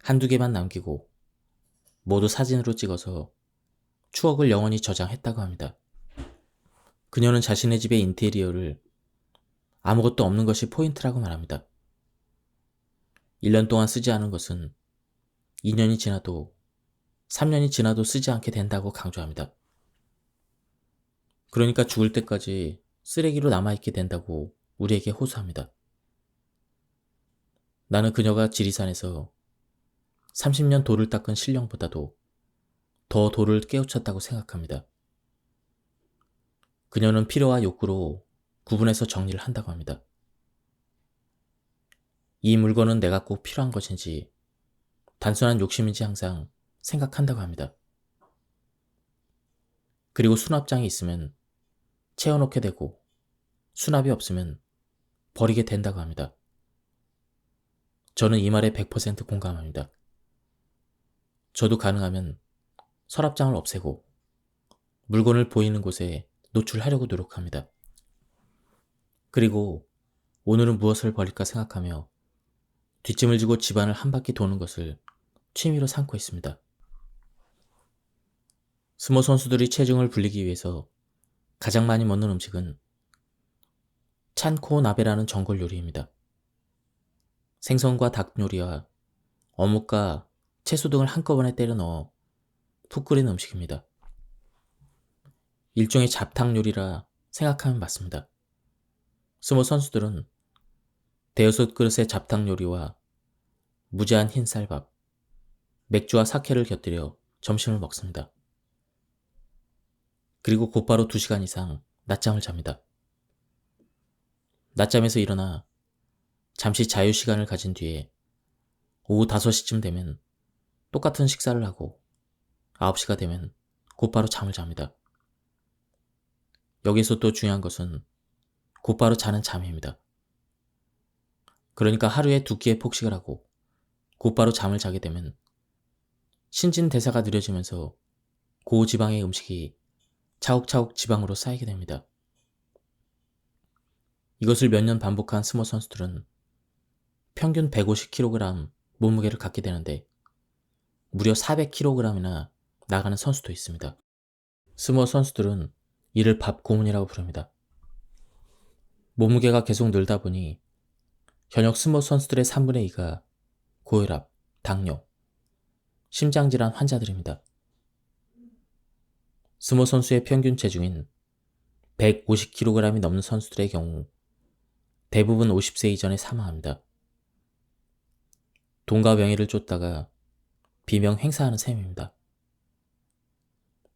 한두 개만 남기고 모두 사진으로 찍어서 추억을 영원히 저장했다고 합니다. 그녀는 자신의 집의 인테리어를 아무것도 없는 것이 포인트라고 말합니다. 1년 동안 쓰지 않은 것은 2년이 지나도 3년이 지나도 쓰지 않게 된다고 강조합니다. 그러니까 죽을 때까지 쓰레기로 남아있게 된다고 우리에게 호소합니다. 나는 그녀가 지리산에서 30년 돌을 닦은 신령보다도 더 돌을 깨우쳤다고 생각합니다. 그녀는 필요와 욕구로 구분해서 정리를 한다고 합니다. 이 물건은 내가 꼭 필요한 것인지 단순한 욕심인지 항상 생각한다고 합니다. 그리고 수납장이 있으면 채워놓게 되고 수납이 없으면 버리게 된다고 합니다. 저는 이 말에 100% 공감합니다. 저도 가능하면 서랍장을 없애고 물건을 보이는 곳에 노출하려고 노력합니다. 그리고 오늘은 무엇을 버릴까 생각하며 뒷짐을 지고 집안을 한 바퀴 도는 것을 취미로 삼고 있습니다. 스모 선수들이 체중을 불리기 위해서 가장 많이 먹는 음식은 찬코 나베라는 전골 요리입니다. 생선과 닭 요리와 어묵과 채소 등을 한꺼번에 때려 넣어 푹 끓인 음식입니다. 일종의 잡탕 요리라 생각하면 맞습니다. 스모 선수들은 대여섯 그릇의 잡탕 요리와 무제한 흰 쌀밥, 맥주와 사케를 곁들여 점심을 먹습니다. 그리고 곧바로 2시간 이상 낮잠을 잡니다. 낮잠에서 일어나 잠시 자유시간을 가진 뒤에 오후 5시쯤 되면 똑같은 식사를 하고 9시가 되면 곧바로 잠을 잡니다. 여기서 또 중요한 것은 곧바로 자는 잠입니다. 그러니까 하루에 2끼의 폭식을 하고 곧바로 잠을 자게 되면 신진대사가 느려지면서 고지방의 음식이 차곡차곡 지방으로 쌓이게 됩니다. 이것을 몇 년 반복한 스모 선수들은 평균 150kg 몸무게를 갖게 되는데 무려 400kg이나 나가는 선수도 있습니다. 스모 선수들은 이를 밥 고문이라고 부릅니다. 몸무게가 계속 늘다 보니 현역 스모 선수들의 3분의 2가 고혈압, 당뇨, 심장질환 환자들입니다. 스모 선수의 평균 체중인 150kg이 넘는 선수들의 경우 대부분 50세 이전에 사망합니다. 돈과 명예를 쫓다가 비명 행사하는 셈입니다.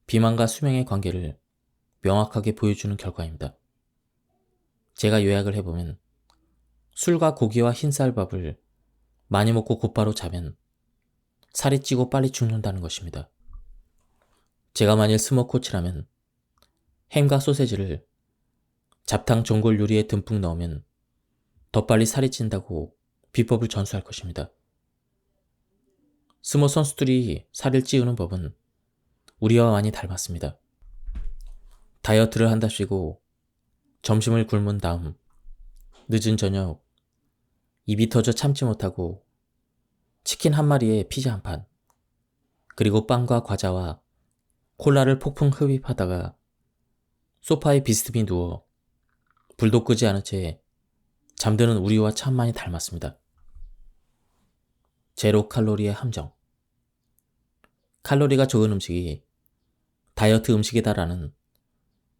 비만과 수명의 관계를 명확하게 보여주는 결과입니다. 제가 요약을 해보면 술과 고기와 흰쌀밥을 많이 먹고 곧바로 자면 살이 찌고 빨리 죽는다는 것입니다. 제가 만일 스모 코치라면 햄과 소세지를 잡탕 전골 요리에 듬뿍 넣으면 더 빨리 살이 찐다고 비법을 전수할 것입니다. 스모 선수들이 살을 찌우는 법은 우리와 많이 닮았습니다. 다이어트를 한답시고 점심을 굶은 다음 늦은 저녁 입이 터져 참지 못하고 치킨 한 마리에 피자 한 판, 그리고 빵과 과자와 콜라를 폭풍 흡입하다가 소파에 비스듬히 누워 불도 끄지 않은 채 잠드는 우리와 참 많이 닮았습니다. 제로 칼로리의 함정. 칼로리가 적은 음식이 다이어트 음식이다라는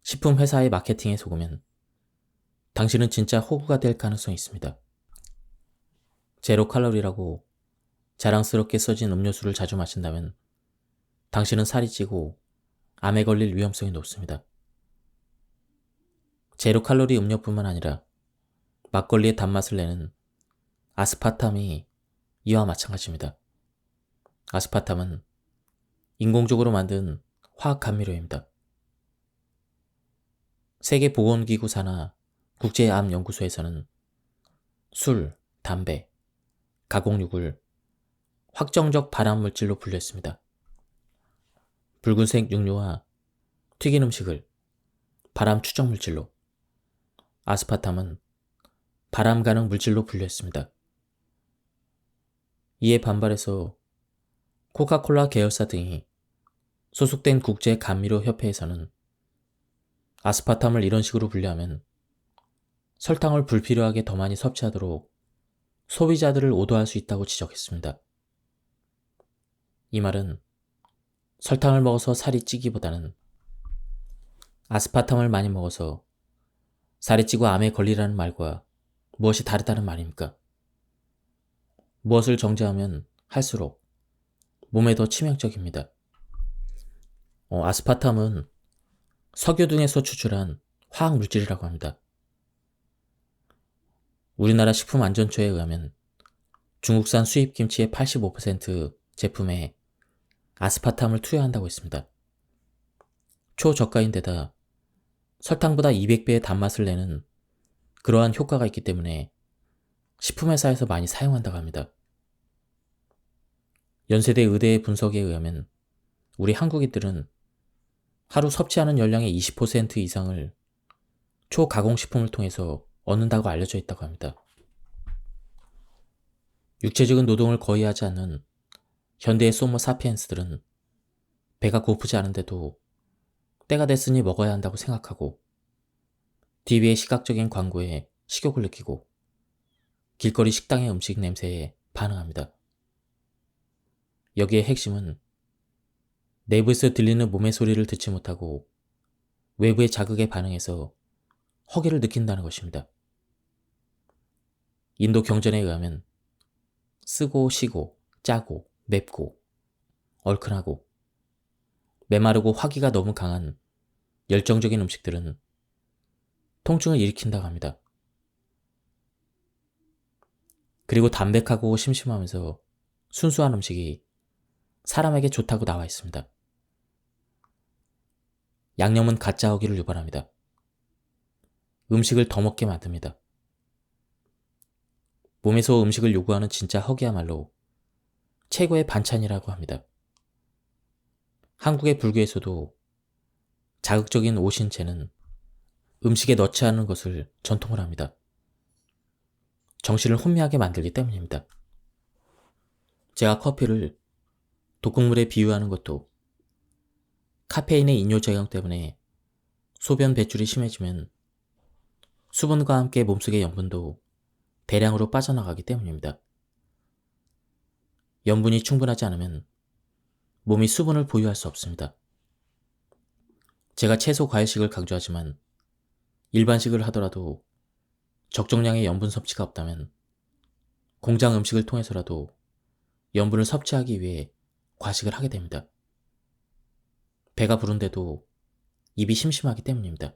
식품 회사의 마케팅에 속으면 당신은 진짜 호구가 될 가능성이 있습니다. 제로 칼로리라고 자랑스럽게 써진 음료수를 자주 마신다면 당신은 살이 찌고 암에 걸릴 위험성이 높습니다. 제로 칼로리 음료뿐만 아니라 막걸리의 단맛을 내는 아스파탐이 이와 마찬가지입니다. 아스파탐은 인공적으로 만든 화학 감미료입니다. 세계보건기구 산하 국제암연구소에서는 술, 담배, 가공육을 확정적 발암물질로 분류했습니다. 붉은색 육류와 튀긴 음식을 발암 추정물질로, 아스파탐은 발암 가능 물질로 분류했습니다. 이에 반발해서 코카콜라 계열사 등이 소속된 국제감미료협회에서는 아스파탐을 이런 식으로 분류하면 설탕을 불필요하게 더 많이 섭취하도록 소비자들을 오도할 수 있다고 지적했습니다. 이 말은 설탕을 먹어서 살이 찌기보다는 아스파탐을 많이 먹어서 살이 찌고 암에 걸리라는 말과 무엇이 다르다는 말입니까? 무엇을 정제하면 할수록 몸에 더 치명적입니다. 아스파탐은 석유 등에서 추출한 화학 물질이라고 합니다. 우리나라 식품안전처에 의하면 중국산 수입 김치의 85% 제품에 아스파탐을 투여한다고 했습니다. 초저가인데다 설탕보다 200배의 단맛을 내는 그러한 효과가 있기 때문에 식품회사에서 많이 사용한다고 합니다. 연세대 의대의 분석에 의하면 우리 한국인들은 하루 섭취하는 열량의 20% 이상을 초가공식품을 통해서 얻는다고 알려져 있다고 합니다. 육체적인 노동을 거의 하지 않는 현대의 소모 사피엔스들은 배가 고프지 않은데도 때가 됐으니 먹어야 한다고 생각하고 TV의 시각적인 광고에 식욕을 느끼고 길거리 식당의 음식 냄새에 반응합니다. 여기에 핵심은 내부에서 들리는 몸의 소리를 듣지 못하고 외부의 자극에 반응해서 허기를 느낀다는 것입니다. 인도 경전에 의하면 쓰고 시고 짜고 맵고 얼큰하고 메마르고 화기가 너무 강한 열정적인 음식들은 통증을 일으킨다고 합니다. 그리고 담백하고 심심하면서 순수한 음식이 사람에게 좋다고 나와 있습니다. 양념은 가짜 허기를 유발합니다. 음식을 더 먹게 만듭니다. 몸에서 음식을 요구하는 진짜 허기야말로 최고의 반찬이라고 합니다. 한국의 불교에서도 자극적인 오신채는 음식에 넣지 않는 것을 전통으로 합니다. 정신을 혼미하게 만들기 때문입니다. 제가 커피를 독극물에 비유하는 것도 카페인의 이뇨 작용 때문에 소변 배출이 심해지면 수분과 함께 몸속의 염분도 대량으로 빠져나가기 때문입니다. 염분이 충분하지 않으면 몸이 수분을 보유할 수 없습니다. 제가 채소 과일식을 강조하지만 일반식을 하더라도 적정량의 염분 섭취가 없다면 공장 음식을 통해서라도 염분을 섭취하기 위해 과식을 하게 됩니다. 배가 부른데도 입이 심심하기 때문입니다.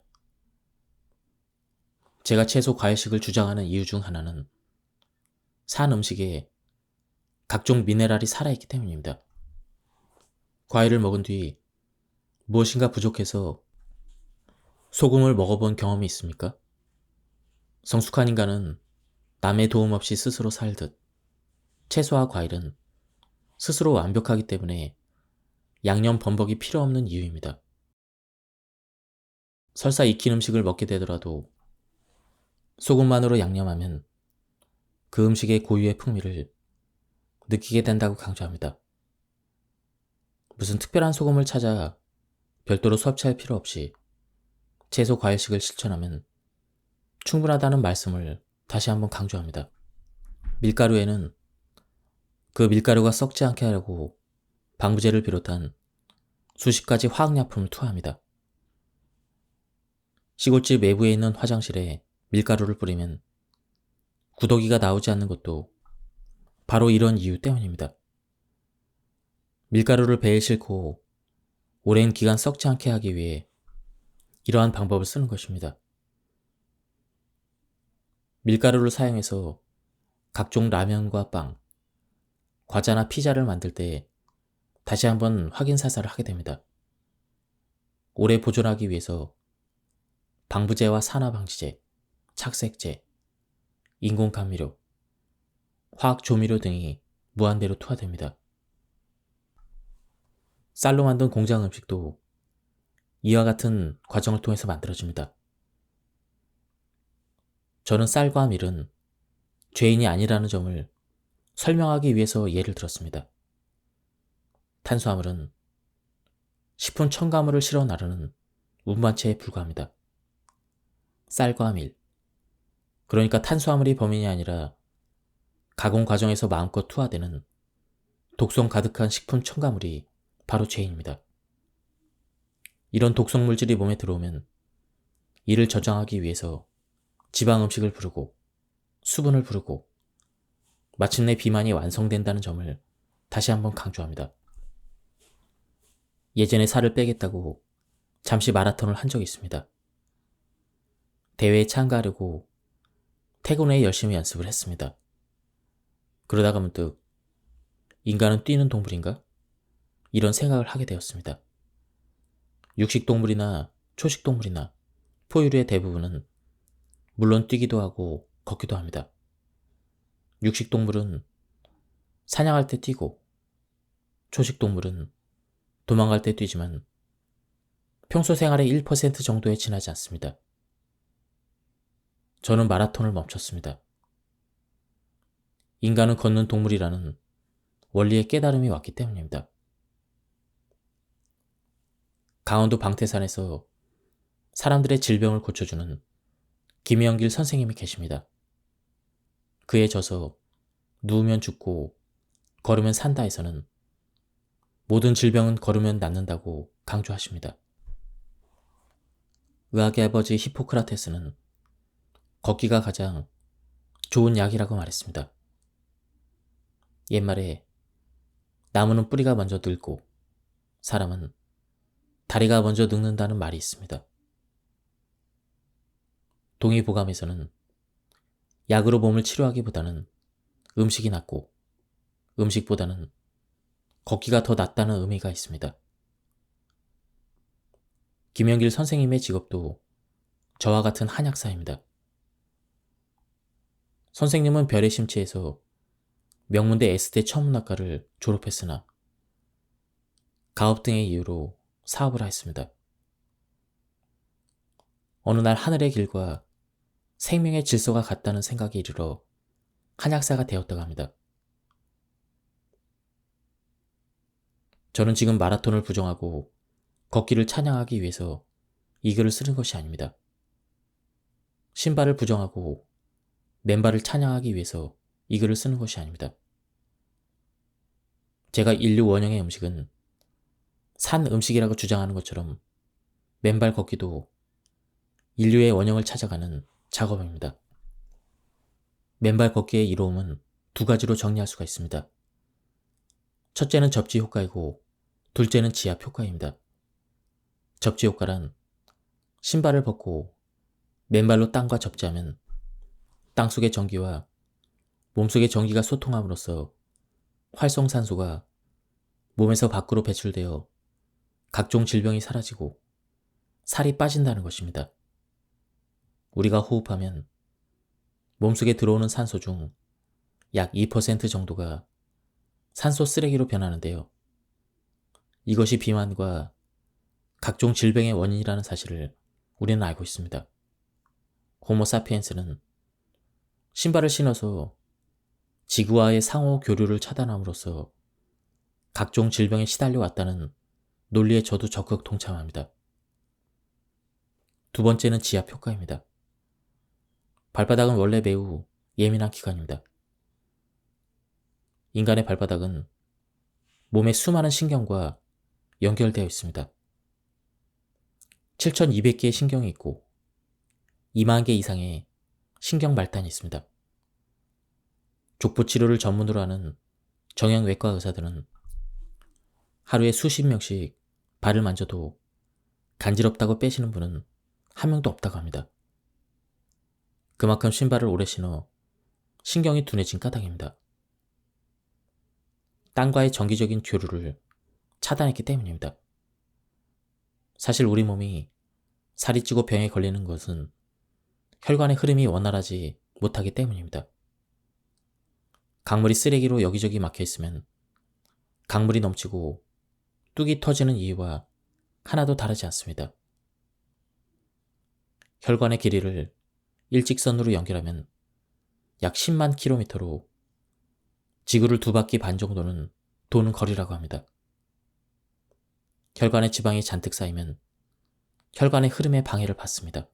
제가 채소 과일식을 주장하는 이유 중 하나는 산 음식에 각종 미네랄이 살아있기 때문입니다. 과일을 먹은 뒤 무엇인가 부족해서 소금을 먹어본 경험이 있습니까? 성숙한 인간은 남의 도움 없이 스스로 살듯 채소와 과일은 스스로 완벽하기 때문에 양념 범벅이 필요 없는 이유입니다. 설사 익힌 음식을 먹게 되더라도 소금만으로 양념하면 그 음식의 고유의 풍미를 느끼게 된다고 강조합니다. 무슨 특별한 소금을 찾아 별도로 섭취할 필요 없이 채소 과일식을 실천하면 충분하다는 말씀을 다시 한번 강조합니다. 밀가루에는 그 밀가루가 썩지 않게 하려고 방부제를 비롯한 수십 가지 화학약품을 투하합니다. 시골집 외부에 있는 화장실에 밀가루를 뿌리면 구더기가 나오지 않는 것도 바로 이런 이유 때문입니다. 밀가루를 배에 싣고 오랜 기간 썩지 않게 하기 위해 이러한 방법을 쓰는 것입니다. 밀가루를 사용해서 각종 라면과 빵, 과자나 피자를 만들 때 다시 한번 확인 사살을 하게 됩니다. 오래 보존하기 위해서 방부제와 산화방지제, 착색제, 인공감미료, 화학조미료 등이 무한대로 투하됩니다. 쌀로 만든 공장 음식도 이와 같은 과정을 통해서 만들어집니다. 저는 쌀과 밀은 죄인이 아니라는 점을 설명하기 위해서 예를 들었습니다. 탄수화물은 식품 첨가물을 실어 나르는 운반체에 불과합니다. 쌀과 밀, 그러니까 탄수화물이 범인이 아니라 가공 과정에서 마음껏 투하되는 독성 가득한 식품 첨가물이 바로 죄인입니다. 이런 독성 물질이 몸에 들어오면 이를 저장하기 위해서 지방 음식을 부르고 수분을 부르고 마침내 비만이 완성된다는 점을 다시 한번 강조합니다. 예전에 살을 빼겠다고 잠시 마라톤을 한 적이 있습니다. 대회에 참가하려고 퇴근 후에 열심히 연습을 했습니다. 그러다가 문득 인간은 뛰는 동물인가? 이런 생각을 하게 되었습니다. 육식동물이나 초식동물이나 포유류의 대부분은 물론 뛰기도 하고 걷기도 합니다. 육식동물은 사냥할 때 뛰고 초식동물은 도망갈 때 뛰지만 평소 생활의 1% 정도에 지나지 않습니다. 저는 마라톤을 멈췄습니다. 인간은 걷는 동물이라는 원리의 깨달음이 왔기 때문입니다. 강원도 방태산에서 사람들의 질병을 고쳐주는 김영길 선생님이 계십니다. 그에 져서 누우면 죽고 걸으면 산다에서는 모든 질병은 걸으면 낫는다고 강조하십니다. 의학의 아버지 히포크라테스는 걷기가 가장 좋은 약이라고 말했습니다. 옛말에 나무는 뿌리가 먼저 늙고 사람은 다리가 먼저 늙는다는 말이 있습니다. 동의보감에서는 약으로 몸을 치료하기보다는 음식이 낫고 음식보다는 걷기가 더 낫다는 의미가 있습니다. 김영길 선생님의 직업도 저와 같은 한약사입니다. 선생님은 별의 심취에서 명문대 S대 천문학과를 졸업했으나 가업 등의 이유로 사업을 하였습니다. 어느 날 하늘의 길과 생명의 질서가 같다는 생각에 이르러 한약사가 되었다고 합니다. 저는 지금 마라톤을 부정하고 걷기를 찬양하기 위해서 이 글을 쓰는 것이 아닙니다. 신발을 부정하고 맨발을 찬양하기 위해서 이 글을 쓰는 것이 아닙니다. 제가 인류 원형의 음식은 산 음식이라고 주장하는 것처럼 맨발 걷기도 인류의 원형을 찾아가는 작업입니다. 맨발 걷기의 이로움은 두 가지로 정리할 수가 있습니다. 첫째는 접지 효과이고 둘째는 지압 효과입니다. 접지 효과란 신발을 벗고 맨발로 땅과 접지하면 땅속의 전기와 몸속의 전기가 소통함으로써 활성산소가 몸에서 밖으로 배출되어 각종 질병이 사라지고 살이 빠진다는 것입니다. 우리가 호흡하면 몸속에 들어오는 산소 중 약 2% 정도가 산소 쓰레기로 변하는데요. 이것이 비만과 각종 질병의 원인이라는 사실을 우리는 알고 있습니다. 호모사피엔스는 신발을 신어서 지구와의 상호 교류를 차단함으로써 각종 질병에 시달려 왔다는 논리에 저도 적극 동참합니다. 두 번째는 지압 효과입니다. 발바닥은 원래 매우 예민한 기관입니다. 인간의 발바닥은 몸의 수많은 신경과 연결되어 있습니다. 7,200개의 신경이 있고 2만 개 이상의 신경 말단이 있습니다. 족부 치료를 전문으로 하는 정형외과 의사들은 하루에 수십 명씩 발을 만져도 간지럽다고 빼시는 분은 한 명도 없다고 합니다. 그만큼 신발을 오래 신어 신경이 둔해진 까닭입니다. 땅과의 정기적인 교류를 차단했기 때문입니다. 사실 우리 몸이 살이 찌고 병에 걸리는 것은 혈관의 흐름이 원활하지 못하기 때문입니다. 강물이 쓰레기로 여기저기 막혀 있으면 강물이 넘치고 뚝이 터지는 이유와 하나도 다르지 않습니다. 혈관의 길이를 일직선으로 연결하면 약 10만 킬로미터로 지구를 2바퀴 반 정도는 도는 거리라고 합니다. 혈관에 지방이 잔뜩 쌓이면 혈관의 흐름에 방해를 받습니다.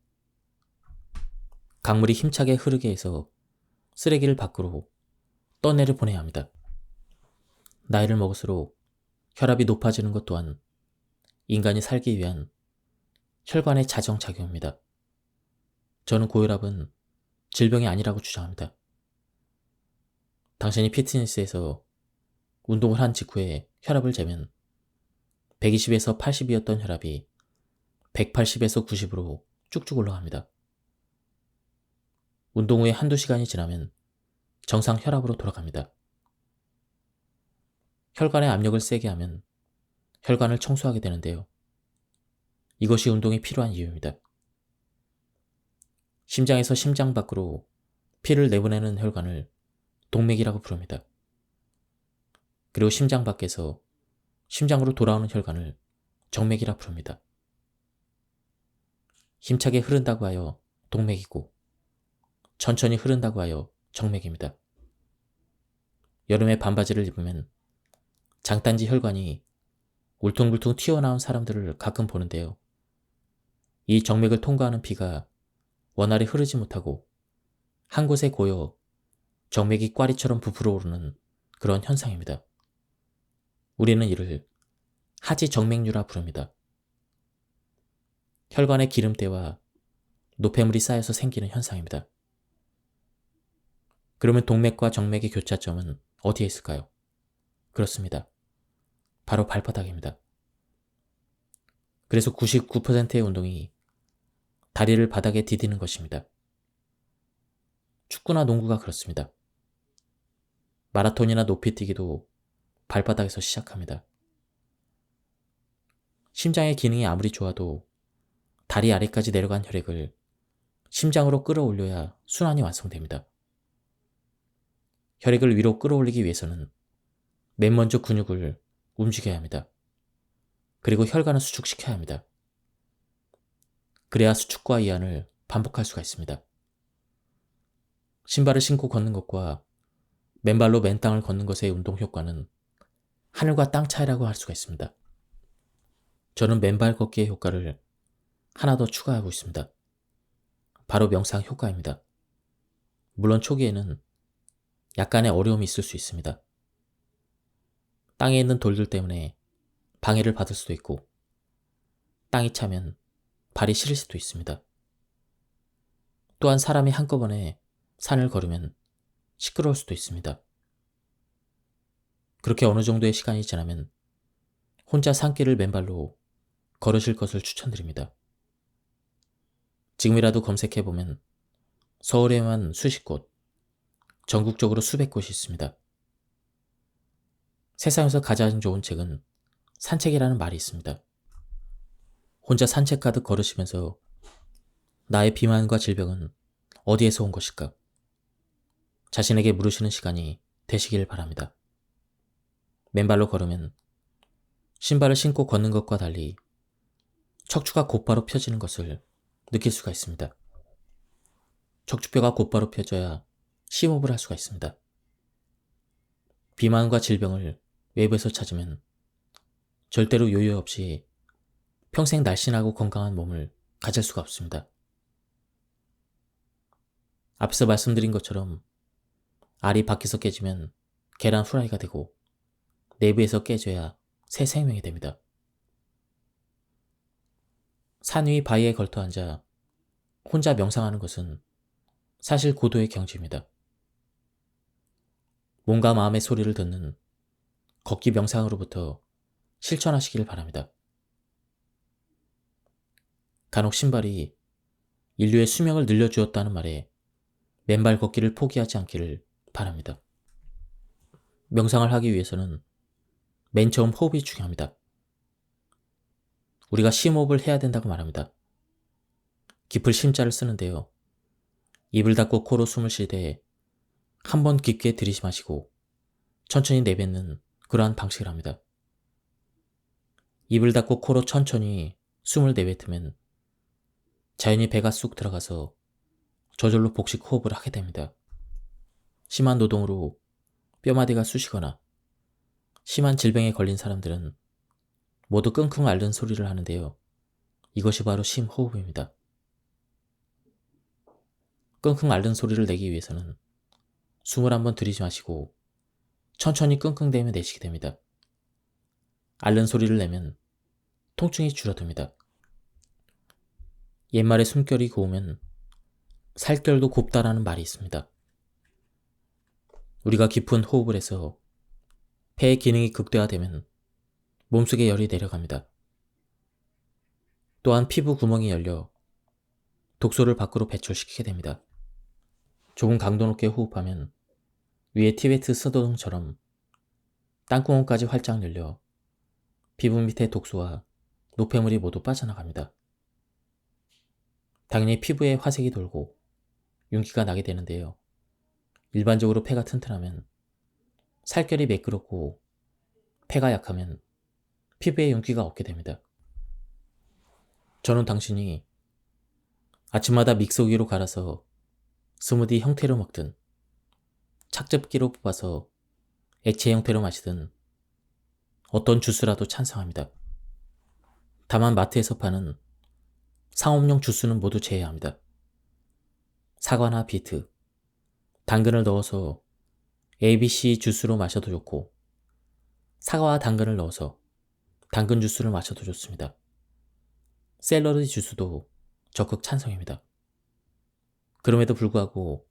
강물이 힘차게 흐르게 해서 쓰레기를 밖으로 떠내려 보내야 합니다. 나이를 먹을수록 혈압이 높아지는 것 또한 인간이 살기 위한 혈관의 자정작용입니다. 저는 고혈압은 질병이 아니라고 주장합니다. 당신이 피트니스에서 운동을 한 직후에 혈압을 재면 120에서 80이었던 혈압이 180에서 90으로 쭉쭉 올라갑니다. 운동 후에 한두 시간이 지나면 정상 혈압으로 돌아갑니다. 혈관의 압력을 세게 하면 혈관을 청소하게 되는데요. 이것이 운동이 필요한 이유입니다. 심장에서 심장 밖으로 피를 내보내는 혈관을 동맥이라고 부릅니다. 그리고 심장 밖에서 심장으로 돌아오는 혈관을 정맥이라 부릅니다. 힘차게 흐른다고 하여 동맥이고 천천히 흐른다고 하여 정맥입니다. 여름에 반바지를 입으면 장단지 혈관이 울퉁불퉁 튀어나온 사람들을 가끔 보는데요. 이 정맥을 통과하는 피가 원활히 흐르지 못하고 한 곳에 고여 정맥이 꽈리처럼 부풀어 오르는 그런 현상입니다. 우리는 이를 하지정맥류라 부릅니다. 혈관의 기름때와 노폐물이 쌓여서 생기는 현상입니다. 그러면 동맥과 정맥의 교차점은 어디에 있을까요? 그렇습니다. 바로 발바닥입니다. 그래서 99%의 운동이 다리를 바닥에 디디는 것입니다. 축구나 농구가 그렇습니다. 마라톤이나 높이뛰기도 발바닥에서 시작합니다. 심장의 기능이 아무리 좋아도 다리 아래까지 내려간 혈액을 심장으로 끌어올려야 순환이 완성됩니다. 혈액을 위로 끌어올리기 위해서는 맨 먼저 근육을 움직여야 합니다. 그리고 혈관을 수축시켜야 합니다. 그래야 수축과 이완을 반복할 수가 있습니다. 신발을 신고 걷는 것과 맨발로 맨 땅을 걷는 것의 운동 효과는 하늘과 땅 차이라고 할 수가 있습니다. 저는 맨발 걷기의 효과를 하나 더 추가하고 있습니다. 바로 명상 효과입니다. 물론 초기에는 약간의 어려움이 있을 수 있습니다. 땅에 있는 돌들 때문에 방해를 받을 수도 있고 땅이 차면 발이 시릴 수도 있습니다. 또한 사람이 한꺼번에 산을 걸으면 시끄러울 수도 있습니다. 그렇게 어느 정도의 시간이 지나면 혼자 산길을 맨발로 걸으실 것을 추천드립니다. 지금이라도 검색해보면 서울에만 수십 곳, 전국적으로 수백 곳이 있습니다. 세상에서 가장 좋은 책은 산책이라는 말이 있습니다. 혼자 산책 가득 걸으시면서 나의 비만과 질병은 어디에서 온 것일까? 자신에게 물으시는 시간이 되시길 바랍니다. 맨발로 걸으면 신발을 신고 걷는 것과 달리 척추가 곧바로 펴지는 것을 느낄 수가 있습니다. 척추뼈가 곧바로 펴져야 심호흡을 할 수가 있습니다. 비만과 질병을 외부에서 찾으면 절대로 요요 없이 평생 날씬하고 건강한 몸을 가질 수가 없습니다. 앞서 말씀드린 것처럼 알이 밖에서 깨지면 계란 후라이가 되고 내부에서 깨져야 새 생명이 됩니다. 산 위 바위에 걸터 앉아 혼자 명상하는 것은 사실 고도의 경지입니다. 몸과 마음의 소리를 듣는 걷기 명상으로부터 실천하시길 바랍니다. 간혹 신발이 인류의 수명을 늘려주었다는 말에 맨발 걷기를 포기하지 않기를 바랍니다. 명상을 하기 위해서는 맨 처음 호흡이 중요합니다. 우리가 심호흡을 해야 된다고 말합니다. 깊을 심자를 쓰는데요. 입을 닫고 코로 숨을 쉴 때 한 번 깊게 들이마시고 천천히 내뱉는 그러한 방식을 합니다. 입을 닫고 코로 천천히 숨을 내뱉으면 자연히 배가 쑥 들어가서 저절로 복식 호흡을 하게 됩니다. 심한 노동으로 뼈마디가 쑤시거나 심한 질병에 걸린 사람들은 모두 끙끙 앓는 소리를 하는데요. 이것이 바로 심호흡입니다. 끙끙 앓는 소리를 내기 위해서는 숨을 한번 들이마시고 천천히 끙끙대며 내쉬게 됩니다. 앓는 소리를 내면 통증이 줄어듭니다. 옛말에 숨결이 고우면 살결도 곱다라는 말이 있습니다. 우리가 깊은 호흡을 해서 폐의 기능이 극대화되면 몸속에 열이 내려갑니다. 또한 피부 구멍이 열려 독소를 밖으로 배출시키게 됩니다. 조금 강도 높게 호흡하면 위에 티베트 서도등처럼 땅구멍까지 활짝 열려 피부 밑의 독소와 노폐물이 모두 빠져나갑니다. 당연히 피부에 화색이 돌고 윤기가 나게 되는데요. 일반적으로 폐가 튼튼하면 살결이 매끄럽고 폐가 약하면 피부에 윤기가 없게 됩니다. 저는 당신이 아침마다 믹서기로 갈아서 스무디 형태로 먹든 착즙기로 뽑아서 액체 형태로 마시든 어떤 주스라도 찬성합니다. 다만 마트에서 파는 상업용 주스는 모두 제외합니다. 사과나 비트, 당근을 넣어서 ABC 주스로 마셔도 좋고 사과와 당근을 넣어서 당근 주스를 마셔도 좋습니다. 샐러리 주스도 적극 찬성입니다. 그럼에도 불구하고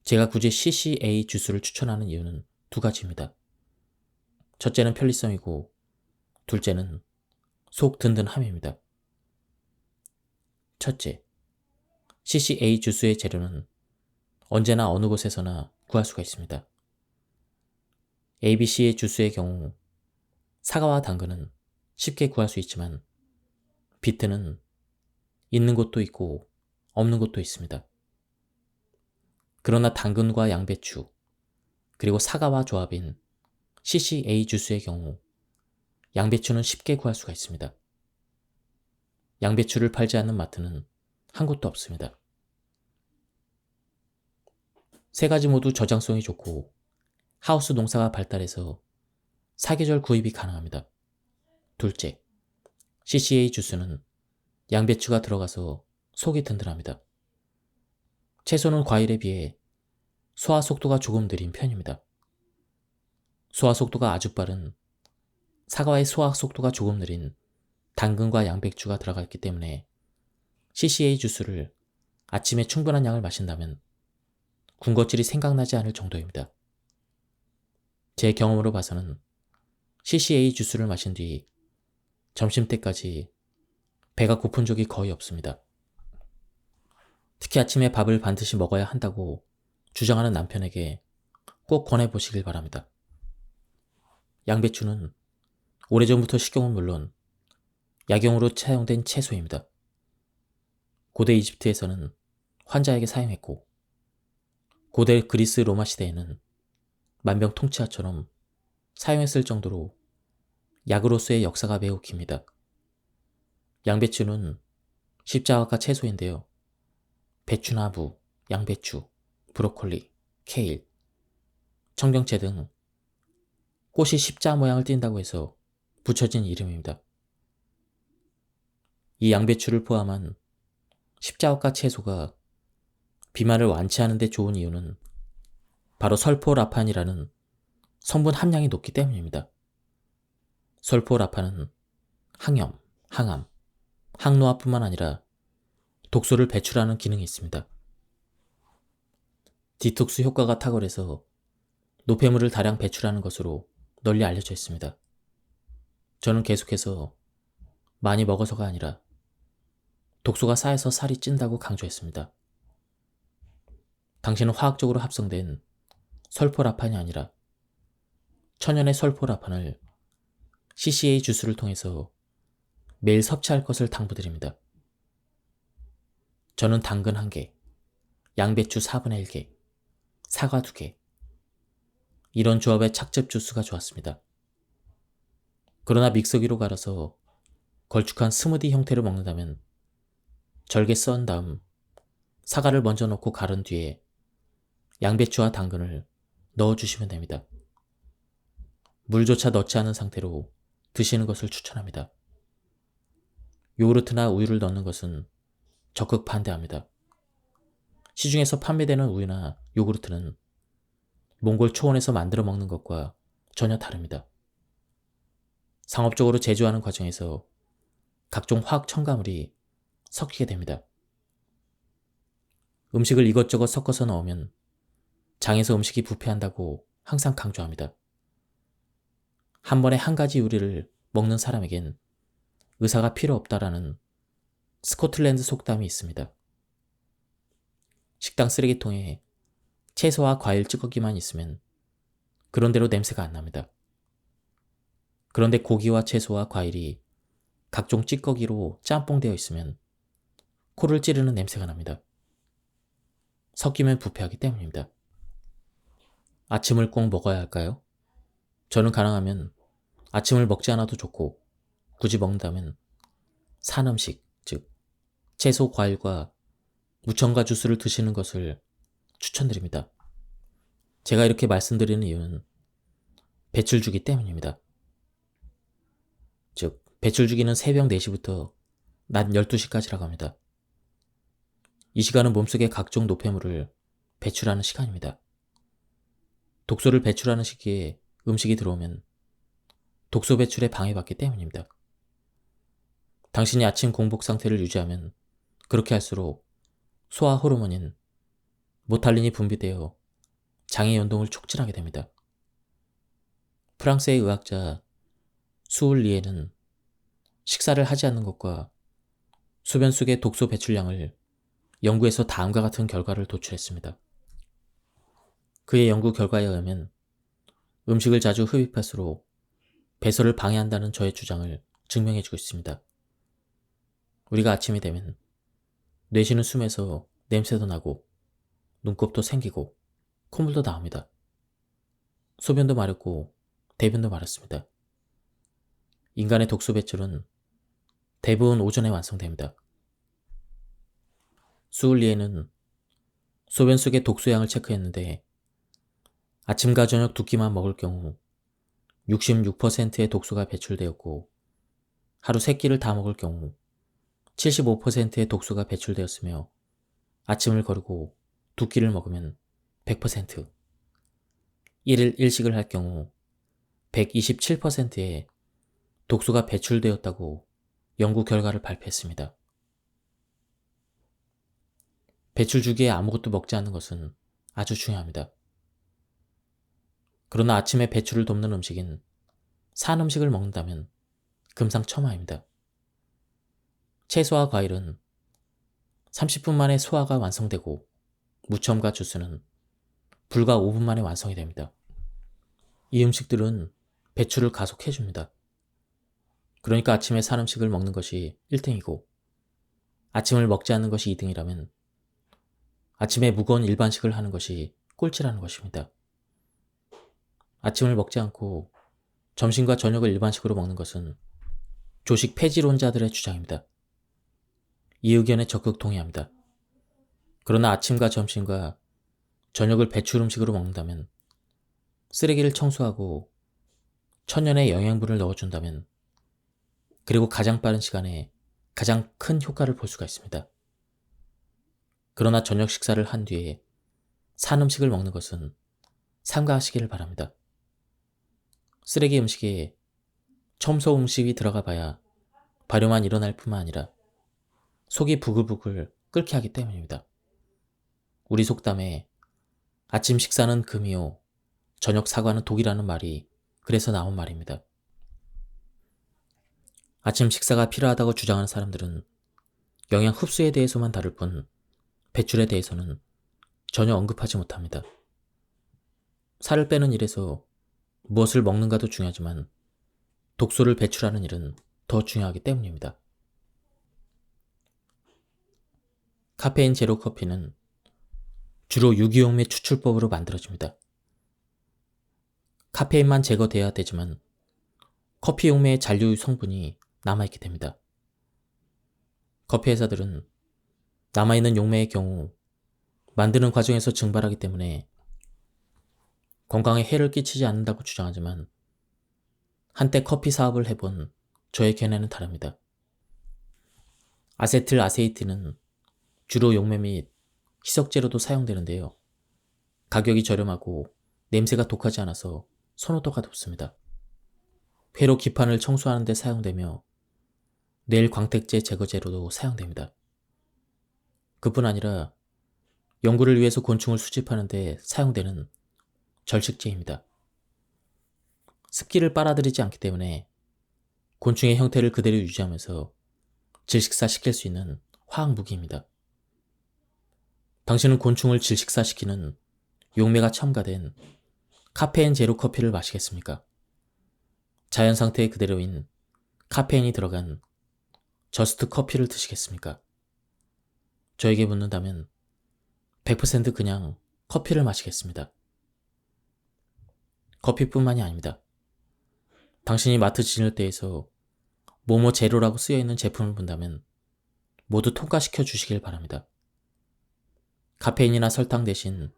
제가 굳이 CCA 주스를 추천하는 이유는 두 가지입니다. 첫째는 편리성이고 둘째는 속 든든함입니다. 첫째, CCA 주스의 재료는 언제나 어느 곳에서나 구할 수가 있습니다. ABC의 주스의 경우 사과와 당근은 쉽게 구할 수 있지만 비트는 있는 곳도 있고 없는 곳도 있습니다. 그러나 당근과 양배추, 그리고 사과와 조합인 CCA 주스의 경우 양배추는 쉽게 구할 수가 있습니다. 양배추를 팔지 않는 마트는 한 곳도 없습니다. 세 가지 모두 저장성이 좋고 하우스 농사가 발달해서 사계절 구입이 가능합니다. 둘째, CCA 주스는 양배추가 들어가서 속이 든든합니다. 채소는 과일에 비해 소화 속도가 조금 느린 편입니다. 소화 속도가 아주 빠른 사과의 소화 속도가 조금 느린 당근과 양배추가 들어가 있기 때문에 CCA 주스를 아침에 충분한 양을 마신다면 군것질이 생각나지 않을 정도입니다. 제 경험으로 봐서는 CCA 주스를 마신 뒤 점심때까지 배가 고픈 적이 거의 없습니다. 특히 아침에 밥을 반드시 먹어야 한다고 주장하는 남편에게 꼭 권해보시길 바랍니다. 양배추는 오래전부터 식용은 물론 약용으로 사용된 채소입니다. 고대 이집트에서는 환자에게 사용했고 고대 그리스 로마 시대에는 만병통치약처럼 사용했을 정도로 약으로서의 역사가 매우 깁니다. 양배추는 십자화과 채소인데요. 배추나무, 양배추, 브로콜리, 케일, 청경채 등 꽃이 십자 모양을 띈다고 해서 붙여진 이름입니다. 이 양배추를 포함한 십자화과 채소가 비만을 완치하는 데 좋은 이유는 바로 설포라판이라는 성분 함량이 높기 때문입니다. 설포라판은 항염, 항암, 항노화뿐만 아니라 독소를 배출하는 기능이 있습니다. 디톡스 효과가 탁월해서 노폐물을 다량 배출하는 것으로 널리 알려져 있습니다. 저는 계속해서 많이 먹어서가 아니라 독소가 쌓여서 살이 찐다고 강조했습니다. 당신은 화학적으로 합성된 설포라판이 아니라 천연의 설포라판을 CCA 주스를 통해서 매일 섭취할 것을 당부드립니다. 저는 당근 1개, 양배추 4분의 1개, 사과 2개, 이런 조합의 착즙 주스가 좋았습니다. 그러나 믹서기로 갈아서 걸쭉한 스무디 형태로 먹는다면 절개 썬 다음 사과를 먼저 넣고 갈은 뒤에 양배추와 당근을 넣어주시면 됩니다. 물조차 넣지 않은 상태로 드시는 것을 추천합니다. 요구르트나 우유를 넣는 것은 적극 반대합니다. 시중에서 판매되는 우유나 요구르트는 몽골 초원에서 만들어 먹는 것과 전혀 다릅니다. 상업적으로 제조하는 과정에서 각종 화학 첨가물이 섞이게 됩니다. 음식을 이것저것 섞어서 넣으면 장에서 음식이 부패한다고 항상 강조합니다. 한 번에 한 가지 요리를 먹는 사람에겐 의사가 필요 없다라는 스코틀랜드 속담이 있습니다. 식당 쓰레기통에 채소와 과일 찌꺼기만 있으면 그런대로 냄새가 안 납니다. 그런데 고기와 채소와 과일이 각종 찌꺼기로 짬뽕되어 있으면 코를 찌르는 냄새가 납니다. 섞이면 부패하기 때문입니다. 아침을 꼭 먹어야 할까요? 저는 가능하면 아침을 먹지 않아도 좋고 굳이 먹는다면 산 음식, 즉 채소, 과일과 무첨가 주스를 드시는 것을 추천드립니다. 제가 이렇게 말씀드리는 이유는 배출주기 때문입니다. 즉 배출주기는 새벽 4시부터 낮 12시까지라고 합니다. 이 시간은 몸속의 각종 노폐물을 배출하는 시간입니다. 독소를 배출하는 시기에 음식이 들어오면 독소 배출에 방해받기 때문입니다. 당신이 아침 공복 상태를 유지하면 그렇게 할수록 소화 호르몬인 모탈린이 분비되어 장의 연동을 촉진하게 됩니다. 프랑스의 의학자 수울리에는 식사를 하지 않는 것과 소변 속의 독소 배출량을 연구해서 다음과 같은 결과를 도출했습니다. 그의 연구 결과에 의하면 음식을 자주 흡입할수록 배설을 방해한다는 저의 주장을 증명해주고 있습니다. 우리가 아침이 되면 뇌쉬는 숨에서 냄새도 나고 눈곱도 생기고 콧물도 나옵니다. 소변도 마렵고 대변도 마렵습니다. 인간의 독소 배출은 대부분 오전에 완성됩니다. 수울리에는 소변 속의 독소량을 체크했는데 아침과 저녁 두 끼만 먹을 경우 66%의 독소가 배출되었고 하루 세 끼를 다 먹을 경우 75%의 독소가 배출되었으며 아침을 거르고 두 끼를 먹으면 100%, 1일 1식을 할 경우 127%의 독소가 배출되었다고 연구 결과를 발표했습니다. 배출 주기에 아무것도 먹지 않는 것은 아주 중요합니다. 그러나 아침에 배출을 돕는 음식인 산 음식을 먹는다면 금상첨화입니다. 채소와 과일은 30분 만에 소화가 완성되고 무첨과 주스는 불과 5분 만에 완성이 됩니다. 이 음식들은 배출을 가속해줍니다. 그러니까 아침에 산 음식을 먹는 것이 1등이고 아침을 먹지 않는 것이 2등이라면 아침에 무거운 일반식을 하는 것이 꼴찌라는 것입니다. 아침을 먹지 않고 점심과 저녁을 일반식으로 먹는 것은 조식 폐지론자들의 주장입니다. 이 의견에 적극 동의합니다. 그러나 아침과 점심과 저녁을 배출 음식으로 먹는다면, 쓰레기를 청소하고 천연의 영양분을 넣어준다면, 그리고 가장 빠른 시간에 가장 큰 효과를 볼 수가 있습니다. 그러나 저녁 식사를 한 뒤에 산 음식을 먹는 것은 삼가하시기를 바랍니다. 쓰레기 음식에 첨소 음식이 들어가 봐야 발효만 일어날 뿐만 아니라 속이 부글부글 끓게 하기 때문입니다. 우리 속담에 아침 식사는 금이요, 저녁 사과는 독이라는 말이 그래서 나온 말입니다. 아침 식사가 필요하다고 주장하는 사람들은 영양 흡수에 대해서만 다룰 뿐 배출에 대해서는 전혀 언급하지 못합니다. 살을 빼는 일에서 무엇을 먹는가도 중요하지만 독소를 배출하는 일은 더 중요하기 때문입니다. 카페인 제로 커피는 주로 유기용매 추출법으로 만들어집니다. 카페인만 제거돼야 되지만 커피 용매의 잔류 성분이 남아있게 됩니다. 커피 회사들은 남아있는 용매의 경우 만드는 과정에서 증발하기 때문에 건강에 해를 끼치지 않는다고 주장하지만 한때 커피 사업을 해본 저의 견해는 다릅니다. 아세틸 아세이틴은 주로 용매 및 희석제로도 사용되는데요. 가격이 저렴하고 냄새가 독하지 않아서 선호도가 높습니다. 회로 기판을 청소하는 데 사용되며 뇌일 광택제 제거제로도 사용됩니다. 그뿐 아니라 연구를 위해서 곤충을 수집하는 데 사용되는 절식제입니다. 습기를 빨아들이지 않기 때문에 곤충의 형태를 그대로 유지하면서 질식사시킬 수 있는 화학 무기입니다. 당신은 곤충을 질식사시키는 용매가 첨가된 카페인 제로 커피를 마시겠습니까? 자연 상태 그대로인 카페인이 들어간 저스트 커피를 드시겠습니까? 저에게 묻는다면 100% 그냥 커피를 마시겠습니다. 커피뿐만이 아닙니다. 당신이 마트 지낼 때에서 뭐뭐 제로라고 쓰여있는 제품을 본다면 모두 통과시켜 주시길 바랍니다. 카페인이나 설탕 대신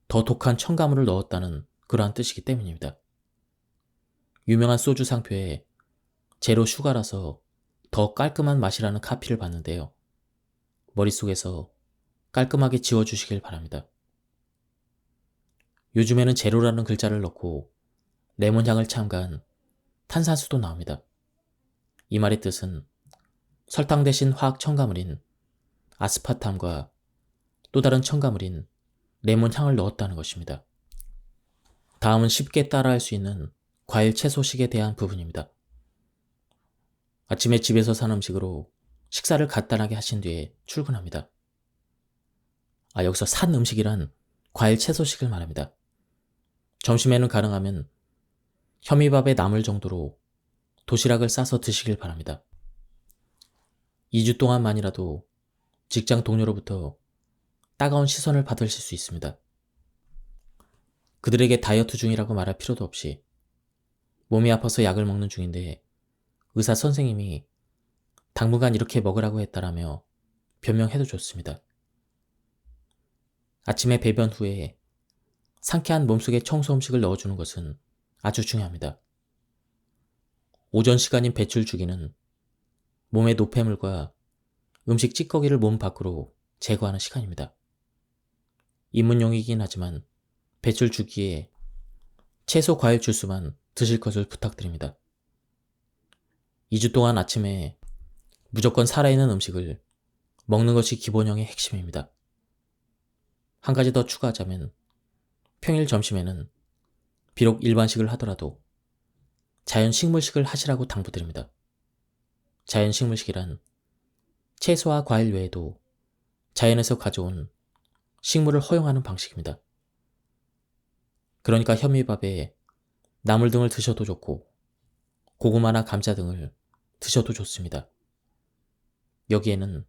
더 독한 첨가물을 넣었다는 그러한 뜻이기 때문입니다. 유명한 소주 상표에 제로 슈가라서 더 깔끔한 맛이라는 카피를 봤는데요. 머릿속에서 깔끔하게 지워주시길 바랍니다. 요즘에는 제로라는 글자를 넣고 레몬향을 첨가한 탄산수도 나옵니다. 이 말의 뜻은 설탕 대신 화학 첨가물인 아스파탐과 또 다른 첨가물인 레몬 향을 넣었다는 것입니다. 다음은 쉽게 따라할 수 있는 과일 채소식에 대한 부분입니다. 아침에 집에서 산 음식으로 식사를 간단하게 하신 뒤에 출근합니다. 여기서 산 음식이란 과일 채소식을 말합니다. 점심에는 가능하면 현미밥에 남을 정도로 도시락을 싸서 드시길 바랍니다. 2주 동안만이라도 직장 동료로부터 따가운 시선을 받으실 수 있습니다. 그들에게 다이어트 중이라고 말할 필요도 없이 몸이 아파서 약을 먹는 중인데 의사 선생님이 당분간 이렇게 먹으라고 했다라며 변명해도 좋습니다. 아침에 배변 후에 상쾌한 몸속에 청소 음식을 넣어주는 것은 아주 중요합니다. 오전 시간인 배출 주기는 몸의 노폐물과 음식 찌꺼기를 몸 밖으로 제거하는 시간입니다. 입문용이긴 하지만 배출 주기에 채소 과일 주스만 드실 것을 부탁드립니다. 2주 동안 아침에 무조건 살아있는 음식을 먹는 것이 기본형의 핵심입니다. 한 가지 더 추가하자면 평일 점심에는 비록 일반식을 하더라도 자연식물식을 하시라고 당부드립니다. 자연식물식이란 채소와 과일 외에도 자연에서 가져온 식물을 허용하는 방식입니다. 그러니까 현미밥에 나물 등을 드셔도 좋고 고구마나 감자 등을 드셔도 좋습니다. 여기에는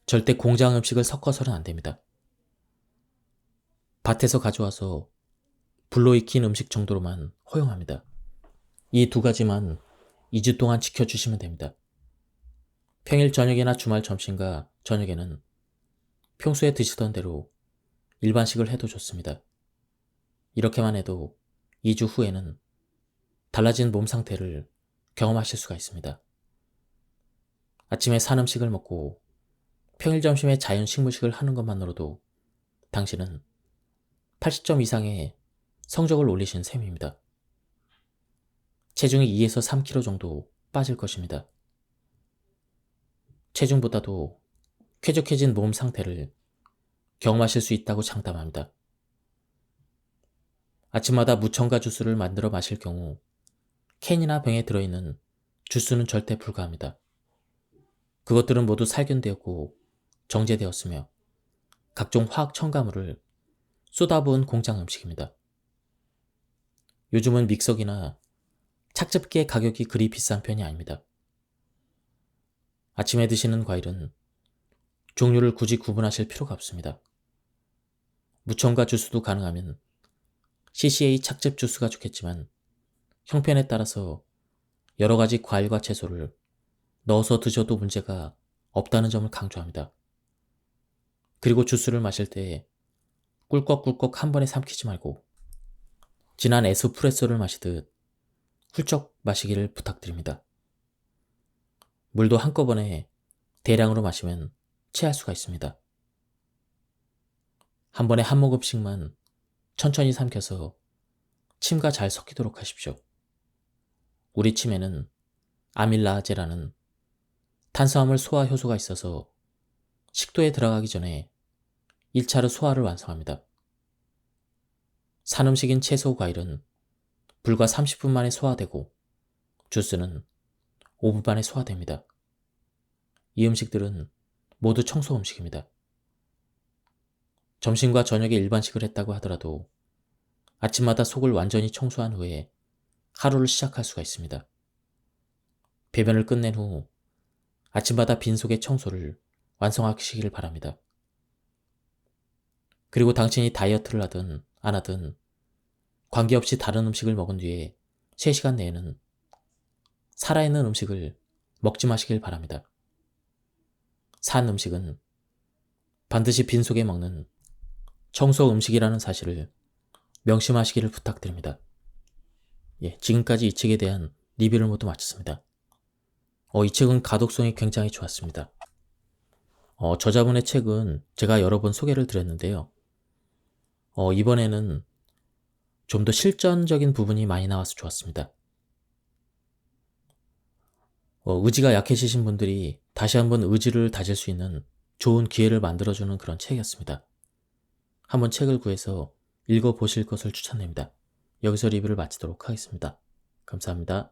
절대 공장 음식을 섞어서는 안 됩니다. 밭에서 가져와서 불로 익힌 음식 정도로만 허용합니다. 이 두 가지만 2주 동안 지켜주시면 됩니다. 평일 저녁이나 주말 점심과 저녁에는 평소에 드시던 대로 일반식을 해도 좋습니다. 이렇게만 해도 2주 후에는 달라진 몸 상태를 경험하실 수가 있습니다. 아침에 산 음식을 먹고 평일 점심에 자연 식물식을 하는 것만으로도 당신은 80점 이상의 성적을 올리신 셈입니다. 체중이 2에서 3kg 정도 빠질 것입니다. 체중보다도 쾌적해진 몸 상태를 경험하실 수 있다고 장담합니다. 아침마다 무첨가 주스를 만들어 마실 경우 캔이나 병에 들어있는 주스는 절대 불가합니다. 그것들은 모두 살균되었고 정제되었으며 각종 화학 첨가물을 쏟아부은 공장 음식입니다. 요즘은 믹서기나 착즙기의 가격이 그리 비싼 편이 아닙니다. 아침에 드시는 과일은 종류를 굳이 구분하실 필요가 없습니다. 무첨가 주스도 가능하면 CCA 착즙 주스가 좋겠지만 형편에 따라서 여러 가지 과일과 채소를 넣어서 드셔도 문제가 없다는 점을 강조합니다. 그리고 주스를 마실 때 꿀꺽꿀꺽 한 번에 삼키지 말고 진한 에스프레소를 마시듯 훌쩍 마시기를 부탁드립니다. 물도 한꺼번에 대량으로 마시면 체할 수가 있습니다. 한 번에 한 모금씩만 천천히 삼켜서 침과 잘 섞이도록 하십시오. 우리 침에는 아밀라제라는 탄수화물 소화 효소가 있어서 식도에 들어가기 전에 1차로 소화를 완성합니다. 산 음식인 채소 과일은 불과 30분 만에 소화되고 주스는 5분 만에 소화됩니다. 이 음식들은 모두 청소 음식입니다. 점심과 저녁에 일반식을 했다고 하더라도 아침마다 속을 완전히 청소한 후에 하루를 시작할 수가 있습니다. 배변을 끝낸 후 아침마다 빈속의 청소를 완성하시길 바랍니다. 그리고 당신이 다이어트를 하든 안 하든 관계없이 다른 음식을 먹은 뒤에 3시간 내에는 살아있는 음식을 먹지 마시길 바랍니다. 산 음식은 반드시 빈속에 먹는 청소 음식이라는 사실을 명심하시기를 부탁드립니다. 지금까지 이 책에 대한 리뷰를 모두 마쳤습니다. 이 책은 가독성이 굉장히 좋았습니다. 저자분의 책은 제가 여러 번 소개를 드렸는데요. 이번에는 좀 더 실전적인 부분이 많이 나와서 좋았습니다. 의지가 약해지신 분들이 다시 한번 의지를 다질 수 있는 좋은 기회를 만들어주는 그런 책이었습니다. 한번 책을 구해서 읽어보실 것을 추천드립니다. 여기서 리뷰를 마치도록 하겠습니다. 감사합니다.